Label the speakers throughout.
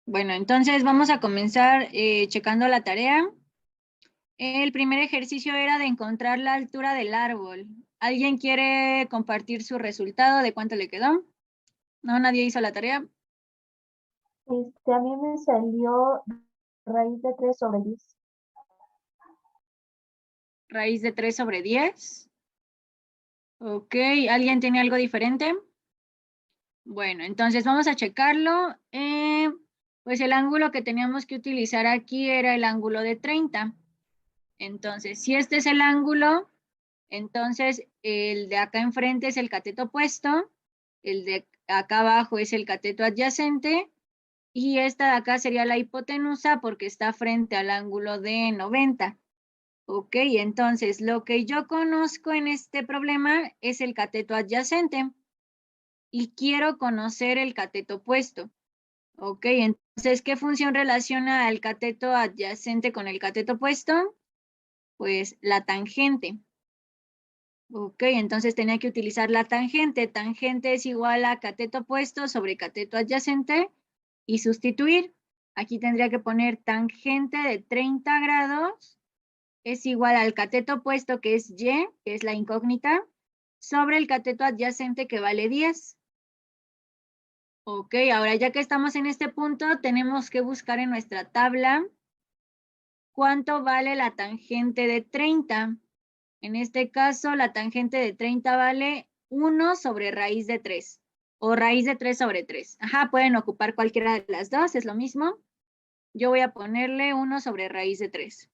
Speaker 1: Bueno, entonces vamos a comenzar checando la tarea. El primer ejercicio era de encontrar la altura del árbol. ¿Alguien quiere compartir su resultado de cuánto le quedó? ¿No? ¿Nadie hizo la tarea?
Speaker 2: A mí me salió raíz de 3 sobre 10.
Speaker 1: Raíz de 3 sobre 10. Ok, ¿alguien tiene algo diferente? Bueno, entonces vamos a checarlo. Pues el ángulo que teníamos que utilizar aquí era el ángulo de 30. Entonces, si este es el ángulo, entonces el de acá enfrente es el cateto opuesto, el de acá abajo es el cateto adyacente, y esta de acá sería la hipotenusa porque está frente al ángulo de 90. Ok, entonces lo que yo conozco en este problema es el cateto adyacente y quiero conocer el cateto opuesto. Ok, entonces, ¿qué función relaciona el cateto adyacente con el cateto opuesto? Pues la tangente. Ok, entonces tenía que utilizar la tangente. Tangente es igual a cateto opuesto sobre cateto adyacente y sustituir. Aquí tendría que poner tangente de 30 grados es igual al cateto opuesto que es Y, que es la incógnita, sobre el cateto adyacente que vale 10. Ok, ahora ya que estamos en este punto, tenemos que buscar en nuestra tabla cuánto vale la tangente de 30. En este caso, la tangente de 30 vale 1 sobre raíz de 3 o raíz de 3 sobre 3. Ajá, pueden ocupar cualquiera de las dos, es lo mismo. Yo voy a ponerle 1 sobre raíz de 3.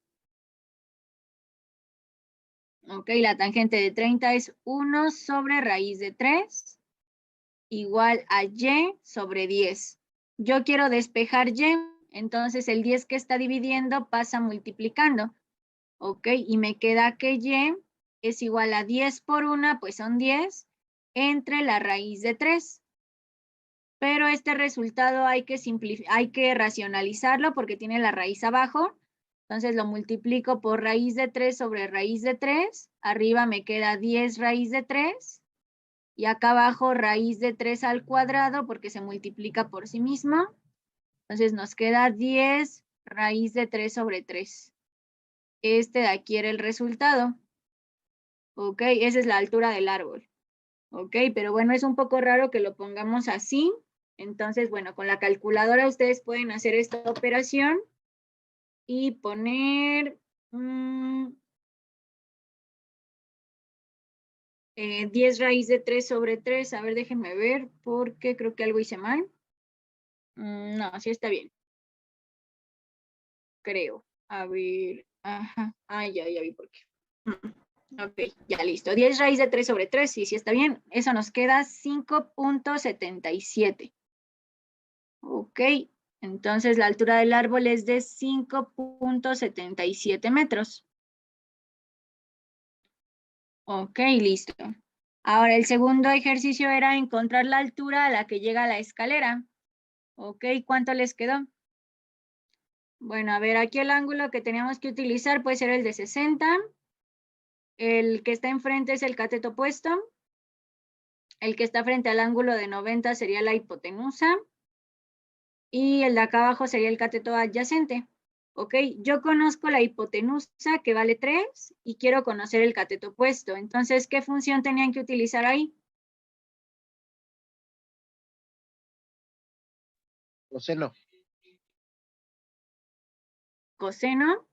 Speaker 1: Ok, la tangente de 30 es 1 sobre raíz de 3 igual a y sobre 10. Yo quiero despejar y, entonces el 10 que está dividiendo pasa multiplicando. Ok, y me queda que y es igual a 10 por 1, pues son 10, entre la raíz de 3. Pero este resultado hay que racionalizarlo porque tiene la raíz abajo. Entonces lo multiplico por raíz de 3 sobre raíz de 3. Arriba me queda 10 raíz de 3. Y acá abajo raíz de 3 al cuadrado porque se multiplica por sí mismo. Entonces nos queda 10 raíz de 3 sobre 3. Este de aquí era el resultado. Ok, esa es la altura del árbol. Ok, pero bueno, es un poco raro que lo pongamos así. Entonces, bueno, con la calculadora ustedes pueden hacer esta operación y poner 10 raíz de 3 sobre 3. A ver, déjenme ver porque creo que algo hice mal. No, sí está bien. Creo. A ver, ajá. Ah, ya vi por qué. Ok, ya listo. 10 raíz de 3 sobre 3, sí está bien. Eso nos queda 5.77. Ok, entonces la altura del árbol es de 5.77 metros. Ok, listo. Ahora el segundo ejercicio era encontrar la altura a la que llega la escalera. Ok, ¿cuánto les quedó? Bueno, a ver, aquí el ángulo que teníamos que utilizar puede ser el de 60. El que está enfrente es el cateto opuesto. El que está frente al ángulo de 90 sería la hipotenusa. Y el de acá abajo sería el cateto adyacente. Ok, yo conozco la hipotenusa que vale 3 y quiero conocer el cateto opuesto. Entonces, ¿qué función tenían que utilizar ahí?
Speaker 3: Coseno.
Speaker 1: ¿Coseno?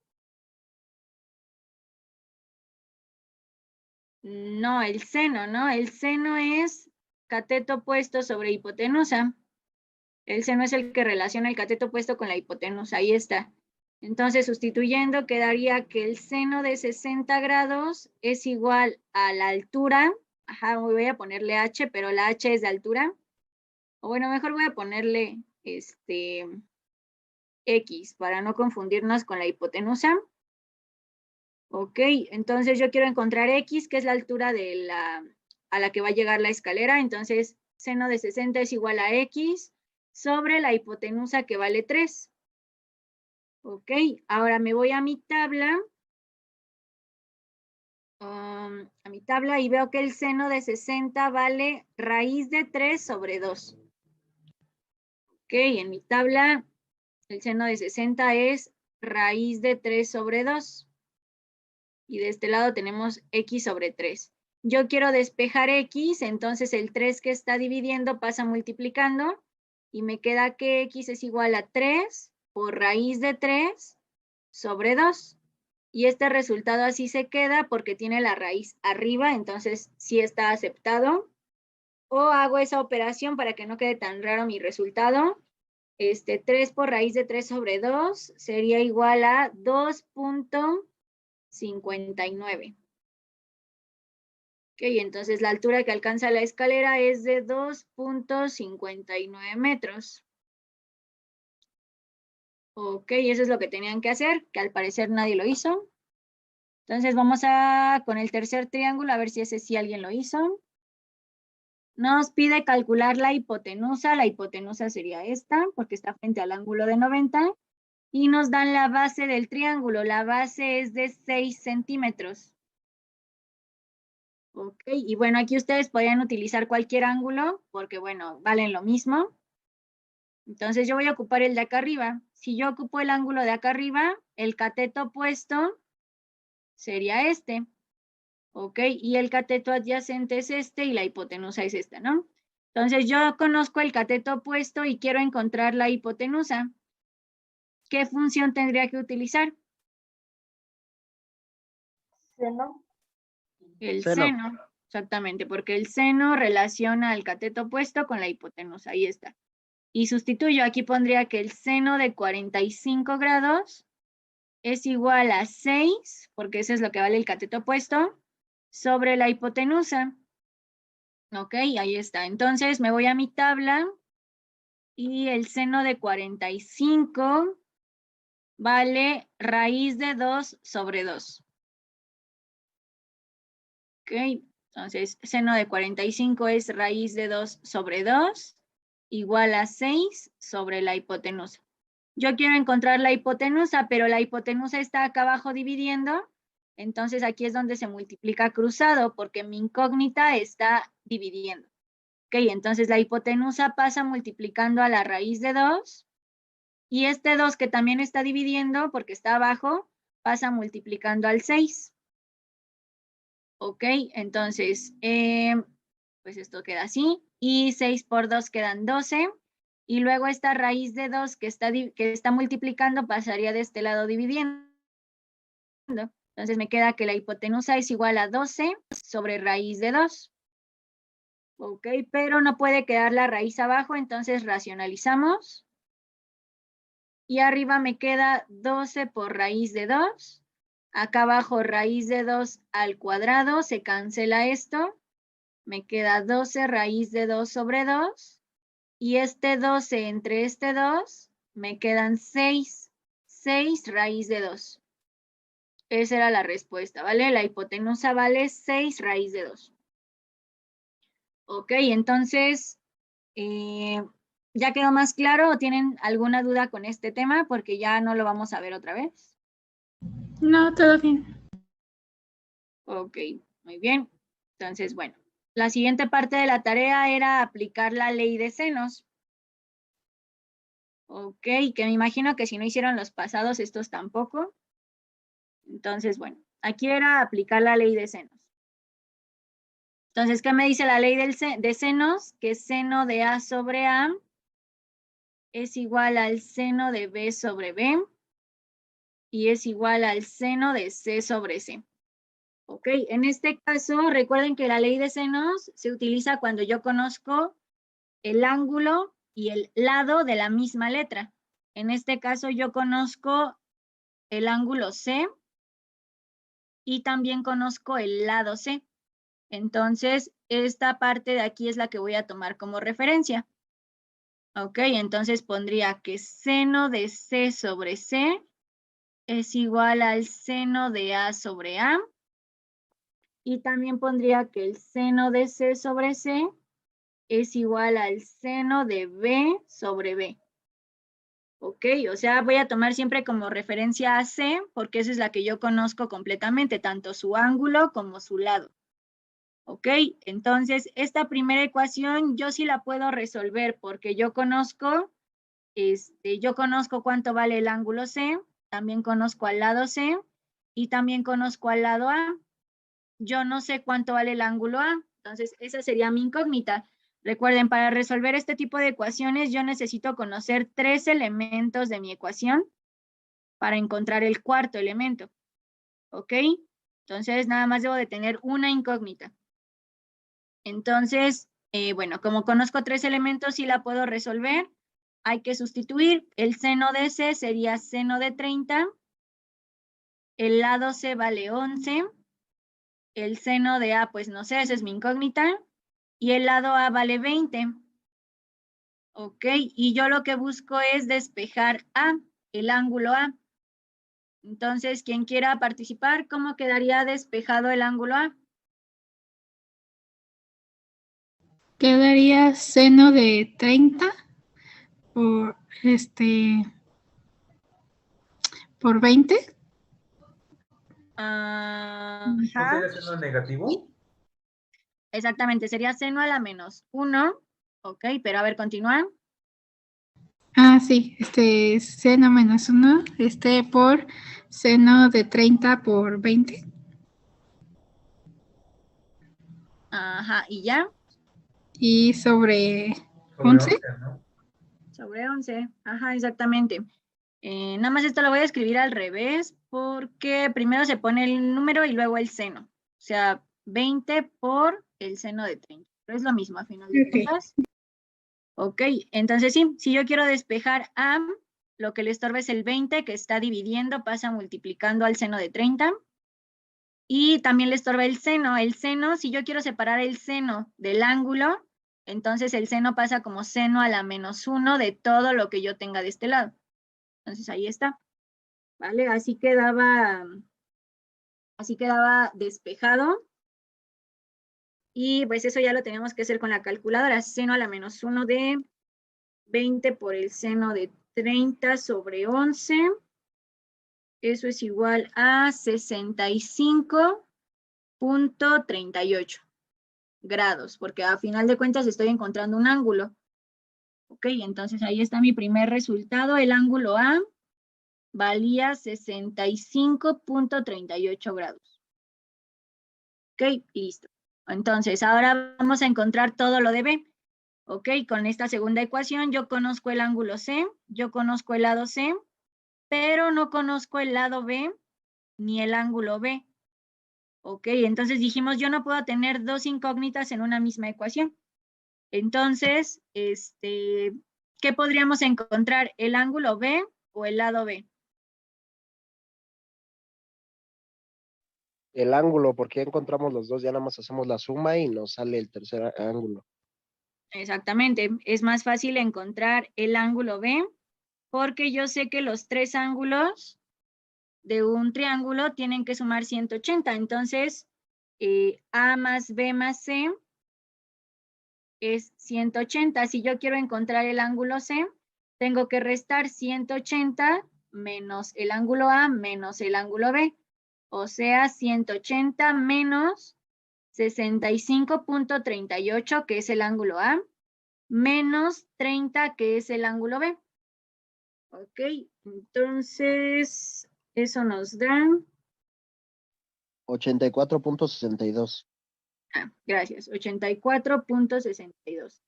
Speaker 1: No, el seno, ¿no? El seno es cateto opuesto sobre hipotenusa. El seno es el que relaciona el cateto opuesto con la hipotenusa. Ahí está. Entonces, sustituyendo, quedaría que el seno de 60 grados es igual a la altura. Ajá, voy a ponerle h, pero la h es de altura. O bueno, mejor voy a ponerle x para no confundirnos con la hipotenusa. Ok, entonces yo quiero encontrar x, que es la altura a la que va a llegar la escalera. Entonces, seno de 60 es igual a x sobre la hipotenusa que vale 3. Ok, ahora me voy a mi tabla. A mi tabla y veo que el seno de 60 vale raíz de 3 sobre 2. Ok, en mi tabla El seno de 60 es raíz de 3 sobre 2. Y de este lado tenemos x sobre 3. Yo quiero despejar x, entonces el 3 que está dividiendo pasa multiplicando y me queda que x es igual a 3 por raíz de 3 sobre 2. Y este resultado así se queda porque tiene la raíz arriba, entonces sí está aceptado. O hago esa operación para que no quede tan raro mi resultado. 3 por raíz de 3 sobre 2 sería igual a 2.59. Ok, entonces la altura que alcanza la escalera es de 2.59 metros. Ok, eso es lo que tenían que hacer, que al parecer nadie lo hizo. Entonces vamos con el tercer triángulo, a ver si ese sí alguien lo hizo. Nos pide calcular la hipotenusa. La hipotenusa sería esta, porque está frente al ángulo de 90. Y nos dan la base del triángulo. La base es de 6 centímetros. Ok, y bueno, aquí ustedes podrían utilizar cualquier ángulo, porque bueno, valen lo mismo. Entonces yo voy a ocupar el de acá arriba. Si yo ocupo el ángulo de acá arriba, el cateto opuesto sería este. Ok, y el cateto adyacente es este y la hipotenusa es esta, ¿no? Entonces yo conozco el cateto opuesto y quiero encontrar la hipotenusa. ¿Qué función tendría que utilizar?
Speaker 2: Seno.
Speaker 1: El
Speaker 3: Seno.
Speaker 1: seno, exactamente, porque el seno relaciona el cateto opuesto con la hipotenusa, ahí está. Y sustituyo, aquí pondría que el seno de 45 grados es igual a 6, porque eso es lo que vale el cateto opuesto, sobre la hipotenusa. Ok, ahí está. Entonces me voy a mi tabla y el seno de 45 vale raíz de 2 sobre 2. Ok, entonces seno de 45 es raíz de 2 sobre 2 igual a 6 sobre la hipotenusa. Yo quiero encontrar la hipotenusa, pero la hipotenusa está acá abajo dividiendo, entonces aquí es donde se multiplica cruzado porque mi incógnita está dividiendo. Ok, entonces la hipotenusa pasa multiplicando a la raíz de 2 y este 2 que también está dividiendo porque está abajo pasa multiplicando al 6. Ok, entonces pues esto queda así y 6 por 2 quedan 12 y luego esta raíz de 2 que está multiplicando pasaría de este lado dividiendo. Entonces me queda que la hipotenusa es igual a 12 sobre raíz de 2. Ok, pero no puede quedar la raíz abajo, entonces racionalizamos. Y arriba me queda 12 por raíz de 2. Acá abajo raíz de 2 al cuadrado, se cancela esto. Me queda 12 raíz de 2 sobre 2. Y este 12 entre este 2, me quedan 6. 6 raíz de 2. Esa era la respuesta, ¿vale? La hipotenusa vale 6 raíz de 2. Ok, entonces, ¿ya quedó más claro o tienen alguna duda con este tema? Porque ya no lo vamos a ver otra vez.
Speaker 4: No, todo bien.
Speaker 1: Ok, muy bien. Entonces, bueno, la siguiente parte de la tarea era aplicar la ley de senos. Ok, que me imagino que si no hicieron los pasados, estos tampoco. Entonces, bueno, aquí era aplicar la ley de senos. Entonces, ¿qué me dice la ley de senos? Que seno de A sobre A es igual al seno de B sobre B y es igual al seno de C sobre C. Ok, en este caso, recuerden que la ley de senos se utiliza cuando yo conozco el ángulo y el lado de la misma letra. En este caso, yo conozco el ángulo C y también conozco el lado C. Entonces, esta parte de aquí es la que voy a tomar como referencia. Ok, entonces pondría que seno de C sobre C es igual al seno de A sobre A. Y también pondría que el seno de C sobre C es igual al seno de B sobre B. Ok, o sea, voy a tomar siempre como referencia a C porque esa es la que yo conozco completamente, tanto su ángulo como su lado. Ok, entonces esta primera ecuación yo sí la puedo resolver porque yo conozco yo conozco cuánto vale el ángulo C, también conozco al lado C y también conozco al lado A. Yo no sé cuánto vale el ángulo A, entonces esa sería mi incógnita. Recuerden, para resolver este tipo de ecuaciones yo necesito conocer 3 elementos de mi ecuación para encontrar el cuarto elemento, ¿ok? Entonces nada más debo de tener una incógnita. Entonces, bueno, como conozco 3 elementos y la puedo resolver, hay que sustituir. El seno de C sería seno de 30, el lado C vale 11, el seno de A, pues no sé, esa es mi incógnita, y el lado A vale 20. Ok, y yo lo que busco es despejar A, el ángulo A. Entonces, quien quiera participar, ¿cómo quedaría despejado el ángulo A?
Speaker 4: Quedaría seno de 30 por por 20.
Speaker 1: Ajá.
Speaker 3: ¿No sería seno negativo?
Speaker 1: Exactamente, sería seno a la menos 1. Ok, pero a ver, continúa.
Speaker 4: Ah, sí, seno menos 1, por seno de 30 por 20.
Speaker 1: Ajá, y ya,
Speaker 4: Y sobre
Speaker 3: Sobre
Speaker 4: 11.
Speaker 3: 11, ¿no?
Speaker 1: sobre 11. Ajá, exactamente. Nada más esto lo voy a escribir al revés porque primero se pone el número y luego el seno. O sea, 20 por el seno de 30. Pero es lo mismo a final de cuentas. Ok, entonces sí, si yo quiero despejar A, lo que le estorba es el 20 que está dividiendo, pasa multiplicando al seno de 30. Y también le estorba el seno. El seno, si yo quiero separar el seno del ángulo, entonces el seno pasa como seno a la menos 1 de todo lo que yo tenga de este lado. Entonces ahí está. ¿Vale? Así quedaba despejado. Y pues eso ya lo tenemos que hacer con la calculadora. Seno a la menos 1 de 20 por el seno de 30 sobre 11. Eso es igual a 65.38 grados, porque a final de cuentas estoy encontrando un ángulo. Ok, entonces ahí está mi primer resultado. El ángulo A valía 65.38 grados. Ok, listo. Entonces, ahora vamos a encontrar todo lo de B. Ok, con esta segunda ecuación yo conozco el ángulo C, yo conozco el lado C, pero no conozco el lado B ni el ángulo B. Ok, entonces dijimos yo no puedo tener 2 incógnitas en una misma ecuación. Entonces, ¿qué podríamos encontrar? ¿El ángulo B o el lado B?
Speaker 5: El ángulo, porque ya encontramos los dos, ya nada más hacemos la suma y nos sale el tercer ángulo.
Speaker 1: Exactamente, es más fácil encontrar el ángulo B porque yo sé que los 3 ángulos de un triángulo tienen que sumar 180. Entonces, A más B más C es 180. Si yo quiero encontrar el ángulo C, tengo que restar 180 menos el ángulo A menos el ángulo B. O sea, 180 menos 65.38, que es el ángulo A, menos 30, que es el ángulo B. Ok, entonces eso nos da...
Speaker 5: 84.62.
Speaker 1: Gracias, 84.62.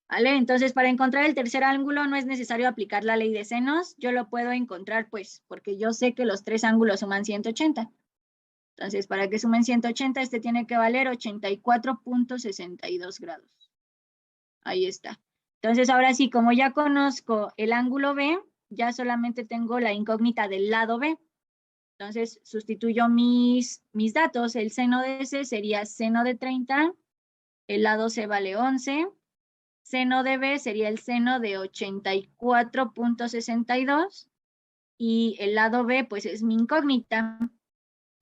Speaker 1: ¿Vale? Entonces, para encontrar el tercer ángulo no es necesario aplicar la ley de senos. Yo lo puedo encontrar, pues, porque yo sé que los 3 ángulos suman 180. Entonces, para que sumen 180, este tiene que valer 84.62 grados. Ahí está. Entonces, ahora sí, como ya conozco el ángulo B, ya solamente tengo la incógnita del lado B. Entonces, sustituyo mis datos. El seno de C sería seno de 30, el lado C vale 11, seno de B sería el seno de 84.62 y el lado B pues es mi incógnita.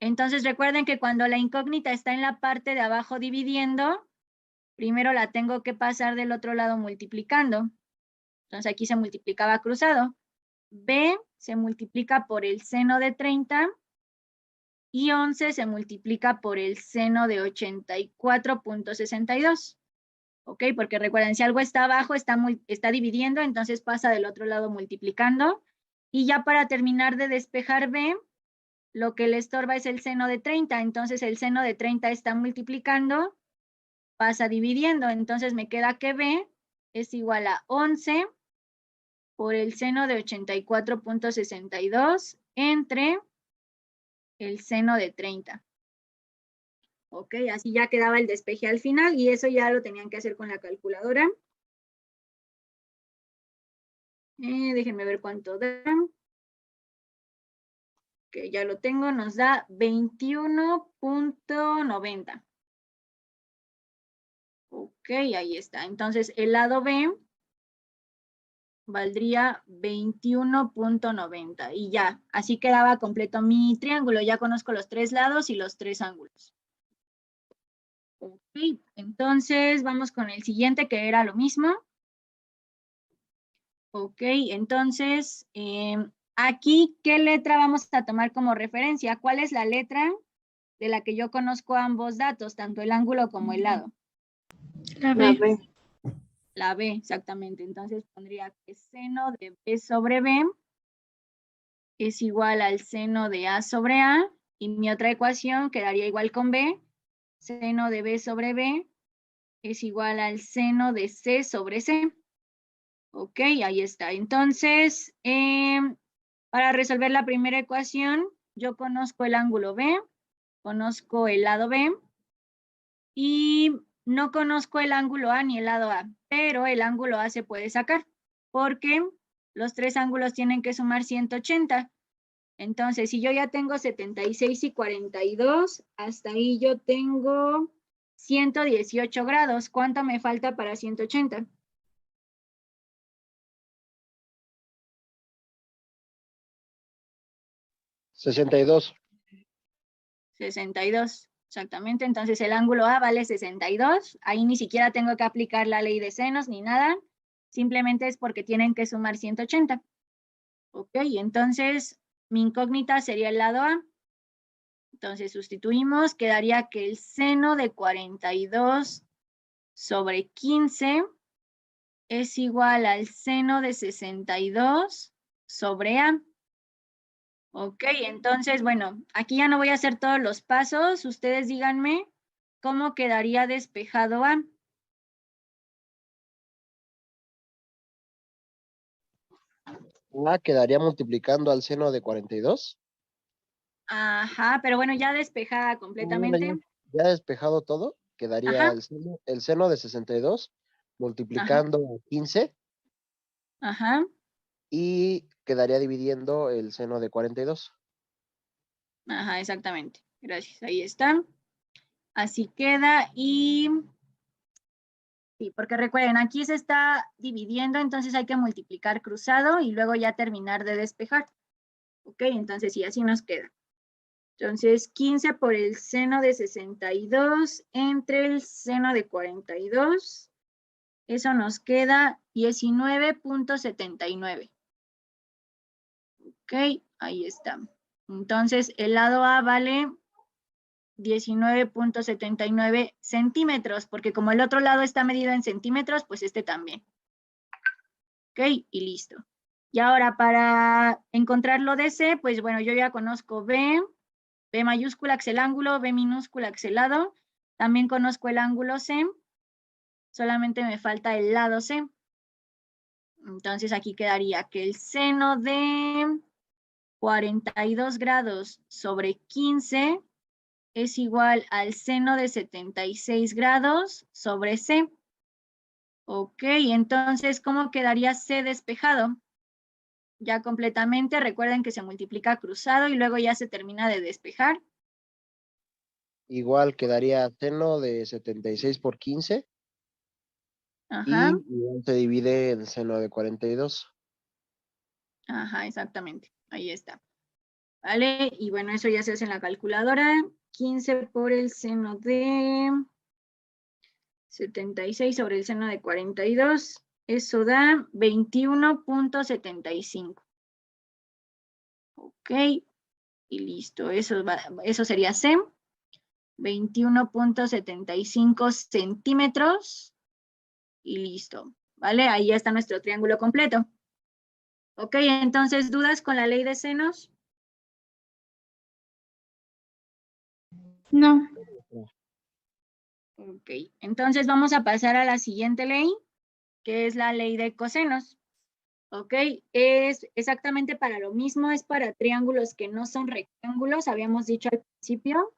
Speaker 1: Entonces recuerden que cuando la incógnita está en la parte de abajo dividiendo, primero la tengo que pasar del otro lado multiplicando. Entonces aquí se multiplicaba cruzado. B se multiplica por el seno de 30 y 11 se multiplica por el seno de 84.62. ¿Ok? Porque recuerden, si algo está abajo, está dividiendo, entonces pasa del otro lado multiplicando. Y ya para terminar de despejar B, lo que le estorba es el seno de 30. Entonces el seno de 30 está multiplicando, pasa dividiendo. Entonces me queda que B es igual a 11 por el seno de 84.62 entre el seno de 30. Ok, así ya quedaba el despeje al final y eso ya lo tenían que hacer con la calculadora. Déjenme ver cuánto da. Que ya lo tengo, nos da 21.90. Ok, ahí está. Entonces el lado B valdría 21.90 y ya, así quedaba completo mi triángulo. Ya conozco los 3 lados y los 3 ángulos. Ok, entonces vamos con el siguiente que era lo mismo. Ok, entonces aquí, ¿qué letra vamos a tomar como referencia? ¿Cuál es la letra de la que yo conozco ambos datos, tanto el ángulo como el lado?
Speaker 4: La B.
Speaker 1: La B, exactamente. Entonces pondría que seno de B sobre B es igual al seno de A sobre A, y mi otra ecuación quedaría igual con B. Seno de B sobre B es igual al seno de C sobre C. Ok, ahí está. Entonces, para resolver la primera ecuación, yo conozco el ángulo B, conozco el lado B, y no conozco el ángulo A ni el lado A, pero el ángulo A se puede sacar, porque los 3 ángulos tienen que sumar 180. Entonces, si yo ya tengo 76 y 42, hasta ahí yo tengo 118 grados. ¿Cuánto me falta para 180?
Speaker 5: 62.
Speaker 1: 62, exactamente. Entonces el ángulo A vale 62. Ahí ni siquiera tengo que aplicar la ley de senos ni nada. Simplemente es porque tienen que sumar 180. Ok, entonces mi incógnita sería el lado A. Entonces sustituimos, quedaría que el seno de 42 sobre 15 es igual al seno de 62 sobre A. Ok, entonces, bueno, aquí ya no voy a hacer todos los pasos. Ustedes díganme cómo quedaría despejado A.
Speaker 5: A quedaría multiplicando al seno de 42.
Speaker 1: Ajá, pero bueno, ya despejada
Speaker 5: Bueno,
Speaker 1: completamente.
Speaker 5: ya despejado todo, quedaría
Speaker 1: Ajá,
Speaker 5: el seno de 62
Speaker 1: ajá,
Speaker 5: multiplicando 15
Speaker 1: ajá,
Speaker 5: y quedaría dividiendo el seno de 42.
Speaker 1: ajá, exactamente. Gracias, ahí está. Así queda y... Sí, porque recuerden, aquí se está dividiendo, entonces hay que multiplicar cruzado y luego ya terminar de despejar. Ok, entonces sí, así nos queda. Entonces, 15 por el seno de 62 entre el seno de 42. Eso nos queda 19.79. Ok, ahí está. Entonces, el lado A vale 19.79 centímetros, porque como el otro lado está medido en centímetros, pues este también. Ok, y listo. Y ahora para encontrar lo de C, pues bueno, yo ya conozco B, B mayúscula que es el ángulo, B minúscula que es el lado. También conozco el ángulo C, solamente me falta el lado C. Entonces aquí quedaría que el seno de 42 grados sobre 15 es igual al seno de 76 grados sobre C. Ok, entonces, ¿cómo quedaría C despejado? Ya completamente, recuerden que se multiplica cruzado y luego ya se termina de despejar.
Speaker 5: Igual quedaría seno de 76 por 15
Speaker 1: Ajá,
Speaker 5: y igual se divide el seno de 42.
Speaker 1: ajá, exactamente. Ahí está. ¿Vale? Y bueno, eso ya se hace en la calculadora. 15 por el seno de 76 sobre el seno de 42. Eso da 21.75. Ok, y listo. Eso sería C. 21.75 centímetros y listo, ¿vale? Ahí ya está nuestro triángulo completo. Ok, entonces, ¿dudas con la ley de senos?
Speaker 4: No.
Speaker 1: Ok, entonces vamos a pasar a la siguiente ley, que es la ley de cosenos. Ok, es exactamente para lo mismo, es para triángulos que no son rectángulos, habíamos dicho al principio.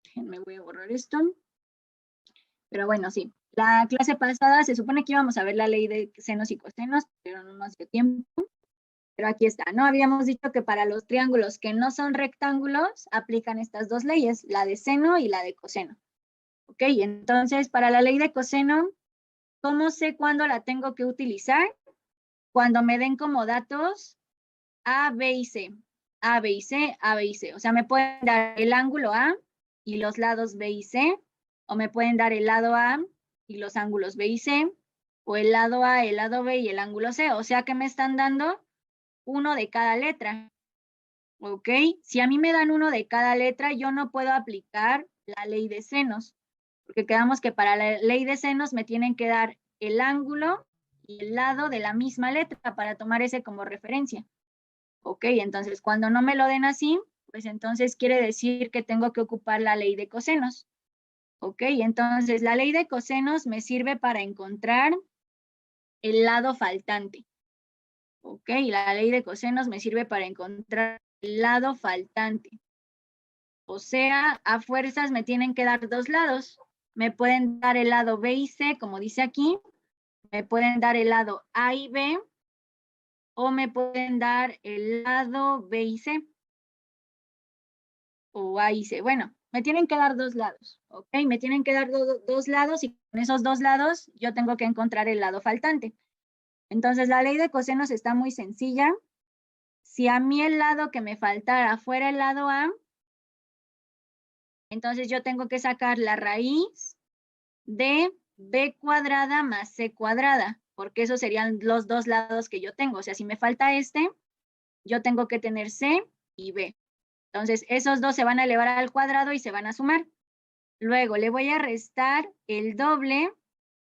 Speaker 1: Déjenme, voy a borrar esto. Pero bueno, sí. La clase pasada se supone que íbamos a ver la ley de senos y cosenos, pero no nos dio tiempo. Pero aquí está, ¿no? Habíamos dicho que para los triángulos que no son rectángulos, aplican estas dos leyes, la de seno y la de coseno. Ok, entonces para la ley de coseno, ¿cómo sé cuándo la tengo que utilizar? Cuando me den como datos A, B y C. A, B y C, A, B y C. O sea, me pueden dar el ángulo A y los lados B y C, o me pueden dar el lado A y los ángulos B y C, o el lado A, el lado B y el ángulo C. O sea que me están dando uno de cada letra. ¿Ok? Si a mí me dan uno de cada letra, yo no puedo aplicar la ley de senos, porque quedamos que para la ley de senos me tienen que dar el ángulo y el lado de la misma letra para tomar ese como referencia. Ok, entonces cuando no me lo den así, pues entonces quiere decir que tengo que ocupar la ley de cosenos. Ok, entonces la ley de cosenos me sirve para encontrar el lado faltante. Ok, la ley de cosenos me sirve para encontrar el lado faltante. O sea, a fuerzas me tienen que dar dos lados. Me pueden dar el lado B y C, como dice aquí. Me pueden dar el lado A y B. O me pueden dar el lado B y C. O A y C. Bueno, me tienen que dar dos lados. ¿Ok? Me tienen que dar dos lados y con esos dos lados yo tengo que encontrar el lado faltante. Entonces, la ley de cosenos está muy sencilla. Si a mí el lado que me faltara fuera el lado A, entonces yo tengo que sacar la raíz de B cuadrada más C cuadrada, porque esos serían los dos lados que yo tengo. O sea, si me falta este, yo tengo que tener C y B. Entonces, esos dos se van a elevar al cuadrado y se van a sumar. Luego le voy a restar el doble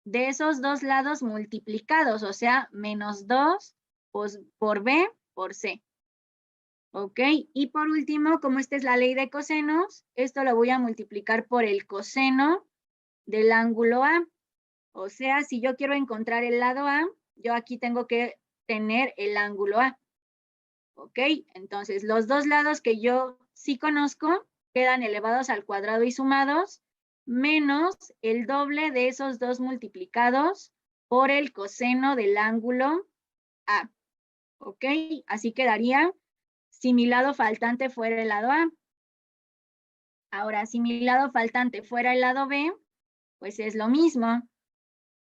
Speaker 1: de esos dos lados multiplicados, o sea, menos 2 por B por C. ¿Ok? Y por último, como esta es la ley de cosenos, esto lo voy a multiplicar por el coseno del ángulo A. O sea, si yo quiero encontrar el lado A, yo aquí tengo que tener el ángulo A. ¿Ok? Entonces, los dos lados que yo sí conozco quedan elevados al cuadrado y sumados, menos el doble de esos dos multiplicados por el coseno del ángulo A. ¿Ok? Así quedaría si mi lado faltante fuera el lado A. Ahora, si mi lado faltante fuera el lado B, pues es lo mismo.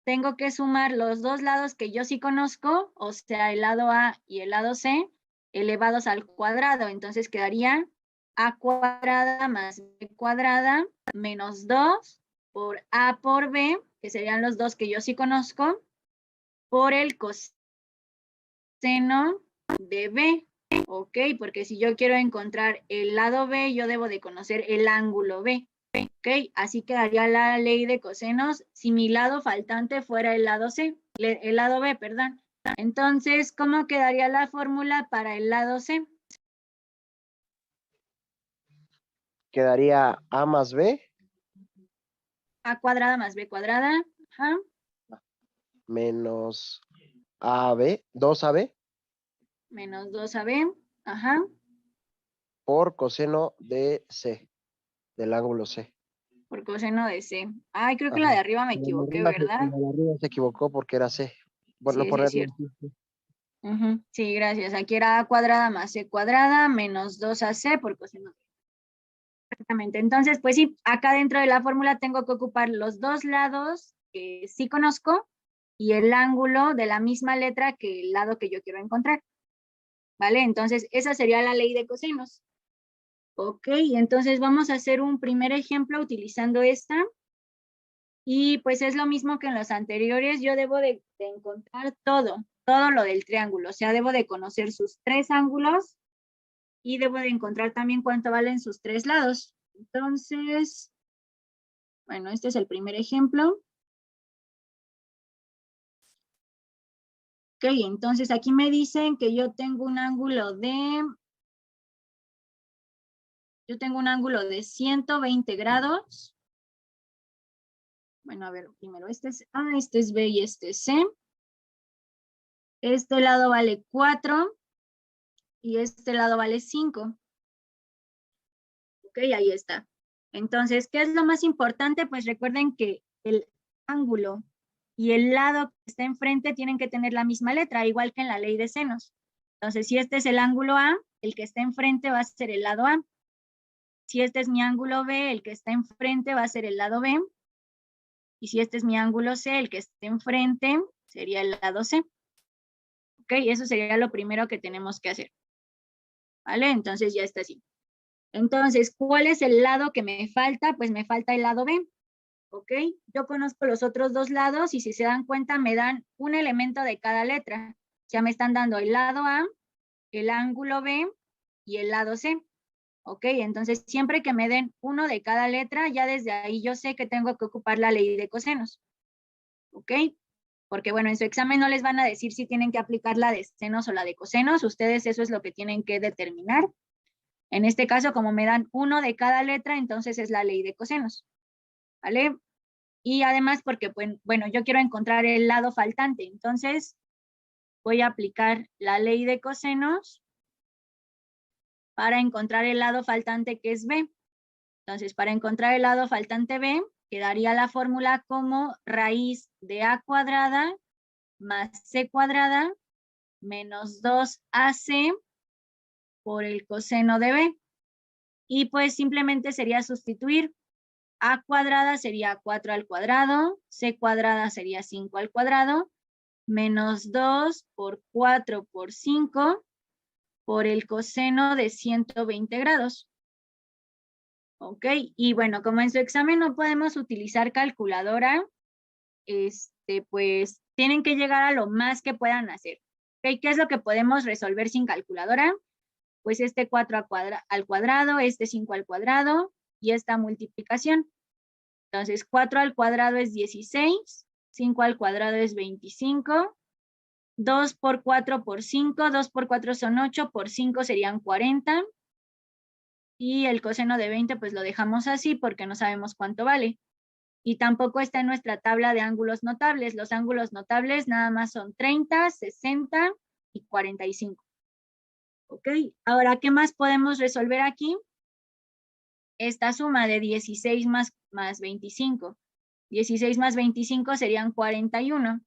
Speaker 1: Tengo que sumar los dos lados que yo sí conozco, o sea, el lado A y el lado C, elevados al cuadrado. Entonces quedaría A cuadrada más B cuadrada menos 2 por A por B, que serían los dos que yo sí conozco, por el coseno de B. ¿Ok? Porque si yo quiero encontrar el lado B, yo debo de conocer el ángulo B. ¿Ok? Así quedaría la ley de cosenos si mi lado faltante fuera el lado C, el lado B, perdón. Entonces, ¿cómo quedaría la fórmula para el lado C?
Speaker 5: Quedaría A más B
Speaker 1: A cuadrada más B cuadrada. Ajá.
Speaker 5: menos AB, 2AB
Speaker 1: Menos 2AB. Ajá.
Speaker 5: por coseno de C, del ángulo C.
Speaker 1: Por coseno de C. Ay, creo que
Speaker 5: Ajá.
Speaker 1: la de arriba me
Speaker 5: La de
Speaker 1: equivoqué,
Speaker 5: arriba
Speaker 1: ¿verdad?
Speaker 5: la de arriba se equivocó porque era C. Bueno,
Speaker 1: Sí, sí es
Speaker 5: ponerlo
Speaker 1: cierto.
Speaker 5: así.
Speaker 1: Ujú. Sí, gracias. Aquí era A cuadrada más C cuadrada menos 2AC por coseno. Exactamente. Entonces, pues sí, acá dentro de la fórmula tengo que ocupar los dos lados que sí conozco y el ángulo de la misma letra que el lado que yo quiero encontrar. ¿Vale? Entonces, esa sería la ley de cosenos. Ok, entonces vamos a hacer un primer ejemplo utilizando esta. Y pues es lo mismo que en los anteriores, yo debo de encontrar todo lo del triángulo. O sea, debo de conocer sus tres ángulos y debo de encontrar también cuánto valen sus tres lados. Entonces, Bueno, este es el primer ejemplo. Ok, entonces aquí me dicen que yo tengo un ángulo de 120 grados. Bueno, a ver, primero este es A, este es B y este es C. Este lado vale 4 y este lado vale 5. Ok, ahí está. Entonces, ¿qué es lo más importante? Pues recuerden que el ángulo y el lado que está enfrente tienen que tener la misma letra, igual que en la ley de senos. Entonces, si este es el ángulo A, el que está enfrente va a ser el lado A. Si este es mi ángulo B, el que está enfrente va a ser el lado B. Y si este es mi ángulo C, el que esté enfrente sería el lado C. Ok, eso sería lo primero que tenemos que hacer. ¿Vale? Entonces ya está así. Entonces, ¿cuál es el lado que me falta? Pues me falta el lado B. ¿Ok? Yo conozco los otros dos lados y si se dan cuenta me dan un elemento de cada letra. Ya me están dando el lado A, el ángulo B y el lado C. ¿Ok? Entonces, siempre que me den uno de cada letra, ya desde ahí yo sé que tengo que ocupar la ley de cosenos. ¿Ok? Porque, bueno, en su examen no les van a decir si tienen que aplicar la de senos o la de cosenos. Ustedes eso es lo que tienen que determinar. En este caso, como me dan uno de cada letra, entonces es la ley de cosenos. ¿Vale? Y además porque, bueno, yo quiero encontrar el lado faltante. Entonces, voy a aplicar la ley de cosenos para encontrar el lado faltante que es B. Entonces, para encontrar el lado faltante B, quedaría la fórmula como raíz de A cuadrada más C cuadrada menos 2AC por el coseno de B. Y pues simplemente sería sustituir. A cuadrada sería 4 al cuadrado, C cuadrada sería 5 al cuadrado, menos 2 por 4 por 5 por el coseno de 120 grados. Ok, y bueno, como en su examen no podemos utilizar calculadora, pues tienen que llegar a lo más que puedan hacer. Ok, ¿qué es lo que podemos resolver sin calculadora? Pues este 4 al cuadrado, este 5 al cuadrado y esta multiplicación. Entonces, 4 al cuadrado es 16, 5 al cuadrado es 25, 2 por 4 por 5, 2 por 4 son 8, por 5 serían 40. Y el coseno de 20 pues lo dejamos así porque no sabemos cuánto vale. Y tampoco está en nuestra tabla de ángulos notables. Los ángulos notables nada más son 30, 60 y 45. ¿Ok? Ahora, ¿qué más podemos resolver aquí? Esta suma de 16 más 25. 16 más 25 serían 41.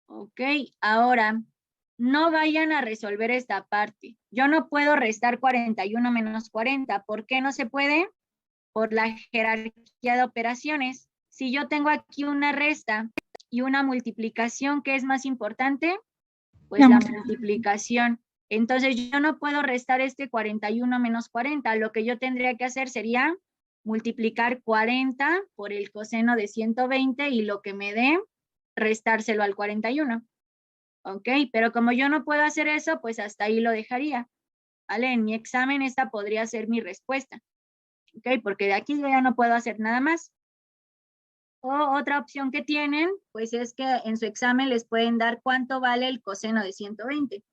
Speaker 1: Ok, ahora no vayan a resolver esta parte. Yo no puedo restar 41 menos 40. ¿Por qué no se puede? Por la jerarquía de operaciones. Si yo tengo aquí una resta y una multiplicación, ¿qué es más importante? Pues la multiplicación. Entonces yo no puedo restar este 41 menos 40. Lo que yo tendría que hacer sería multiplicar 40 por el coseno de 120 y lo que me dé, restárselo al 41. ¿Ok? Pero como yo no puedo hacer eso, pues hasta ahí lo dejaría. ¿Vale? En mi examen esta podría ser mi respuesta. ¿Ok? Porque de aquí yo ya no puedo hacer nada más. O otra opción que tienen, pues es que en su examen les pueden dar cuánto vale el coseno de 120.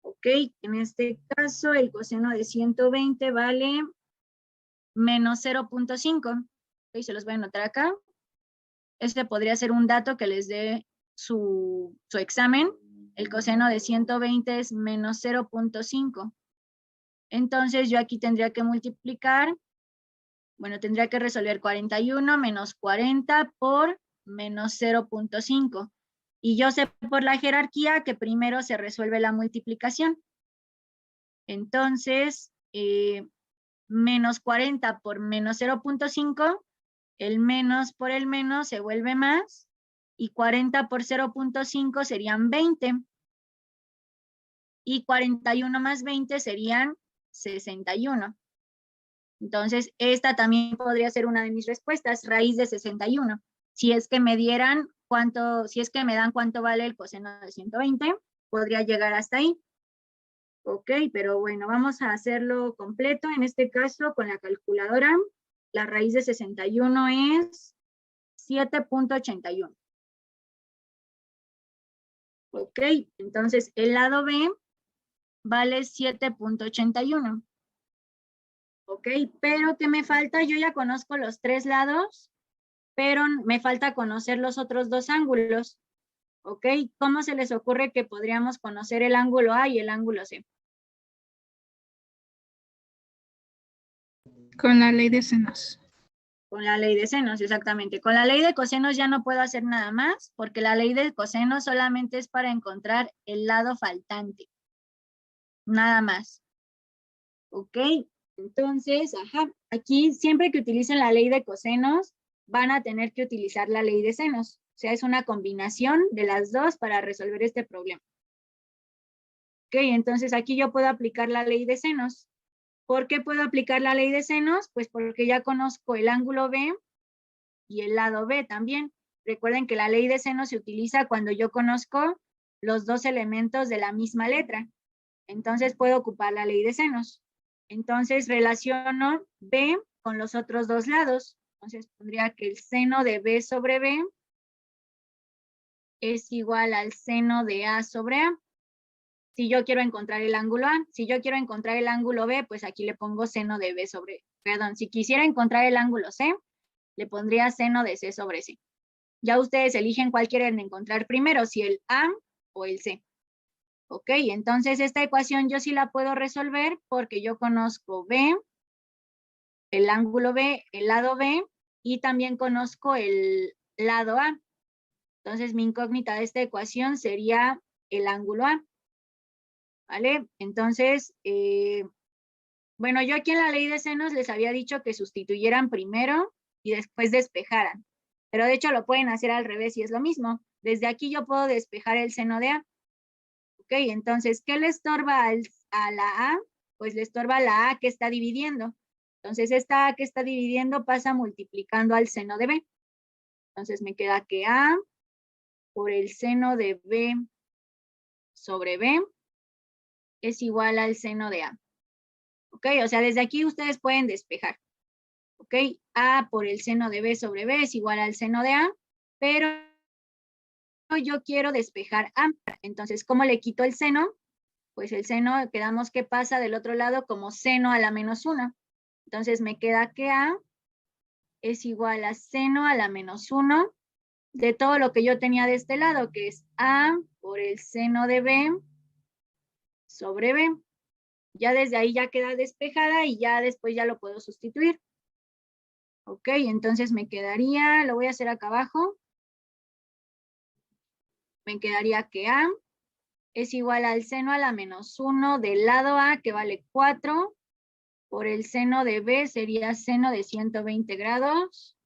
Speaker 1: Ok, en este caso el coseno de 120 vale menos 0.5. Ok, se los voy a anotar acá. Este podría ser un dato que les dé su examen. El coseno de 120 es menos 0.5. Entonces yo aquí tendría que multiplicar, bueno, tendría que resolver 41 menos 40 por menos 0.5. Y yo sé por la jerarquía que primero se resuelve la multiplicación. Entonces, menos 40 por menos 0.5, el menos por el menos se vuelve más, y 40 por 0.5 serían 20. Y 41 más 20 serían 61. Entonces, esta también podría ser una de mis respuestas, raíz de 61. Si es que me dieran cuánto, si es que me dan cuánto vale el coseno de 120, podría llegar hasta ahí. Ok, pero bueno, vamos a hacerlo completo, en este caso con la calculadora. la raíz de 61 es 7.81. Ok, entonces el lado B vale 7.81. Ok, pero ¿qué me falta? Yo ya conozco los tres lados, pero me falta conocer los otros dos ángulos. Ok, ¿cómo se les ocurre que podríamos conocer el ángulo A y el ángulo C?
Speaker 4: Con la ley de senos.
Speaker 1: Con la ley de senos, exactamente. Con la ley de cosenos ya no puedo hacer nada más, porque la ley de cosenos solamente es para encontrar el lado faltante. Nada más. ¿Ok? Entonces, aquí siempre que utilicen la ley de cosenos, van a tener que utilizar la ley de senos. O sea, es una combinación de las dos para resolver este problema. Ok, entonces aquí yo puedo aplicar la ley de senos. ¿Por qué puedo aplicar la ley de senos? Pues porque ya conozco el ángulo B y el lado B también. Recuerden que la ley de senos se utiliza cuando yo conozco los dos elementos de la misma letra. Entonces puedo ocupar la ley de senos. Entonces relaciono B con los otros dos lados. Entonces pondría que el seno de B sobre B es igual al seno de A sobre A. Si yo quiero encontrar el ángulo A, si yo quiero encontrar el ángulo B, pues aquí le pongo seno de B sobre, perdón, si quisiera encontrar el ángulo C, le pondría seno de C sobre C. Ya ustedes eligen cuál quieren encontrar primero, si el A o el C. Ok, entonces esta ecuación yo sí la puedo resolver porque yo conozco B, el ángulo B, el lado B, y también conozco el lado A. Entonces mi incógnita de esta ecuación sería el ángulo A. ¿Vale? Entonces, bueno, yo aquí en la ley de senos les había dicho que sustituyeran primero y después despejaran. Pero de hecho lo pueden hacer al revés y es lo mismo. Desde aquí yo puedo despejar el seno de A. Ok, entonces, ¿qué le estorba a la A? Pues le estorba la A que está dividiendo. Entonces, esta A que está dividiendo pasa multiplicando al seno de B. Entonces, me queda que A por el seno de B sobre B es igual al seno de A. Ok, o sea, desde aquí ustedes pueden despejar. Ok, A por el seno de B sobre B es igual al seno de A, pero yo quiero despejar A. Entonces, ¿cómo le quito el seno? Pues el seno, quedamos que pasa del otro lado como seno a la menos 1. Entonces me queda que A es igual a seno a la menos 1 de todo lo que yo tenía de este lado, que es A por el seno de B sobre B. Ya desde ahí ya queda despejada y ya después ya lo puedo sustituir. Ok, entonces me quedaría, lo voy a hacer acá abajo. Me quedaría que A es igual al seno a la menos 1 del lado A, que vale 4, por el seno de B sería seno de 120 grados,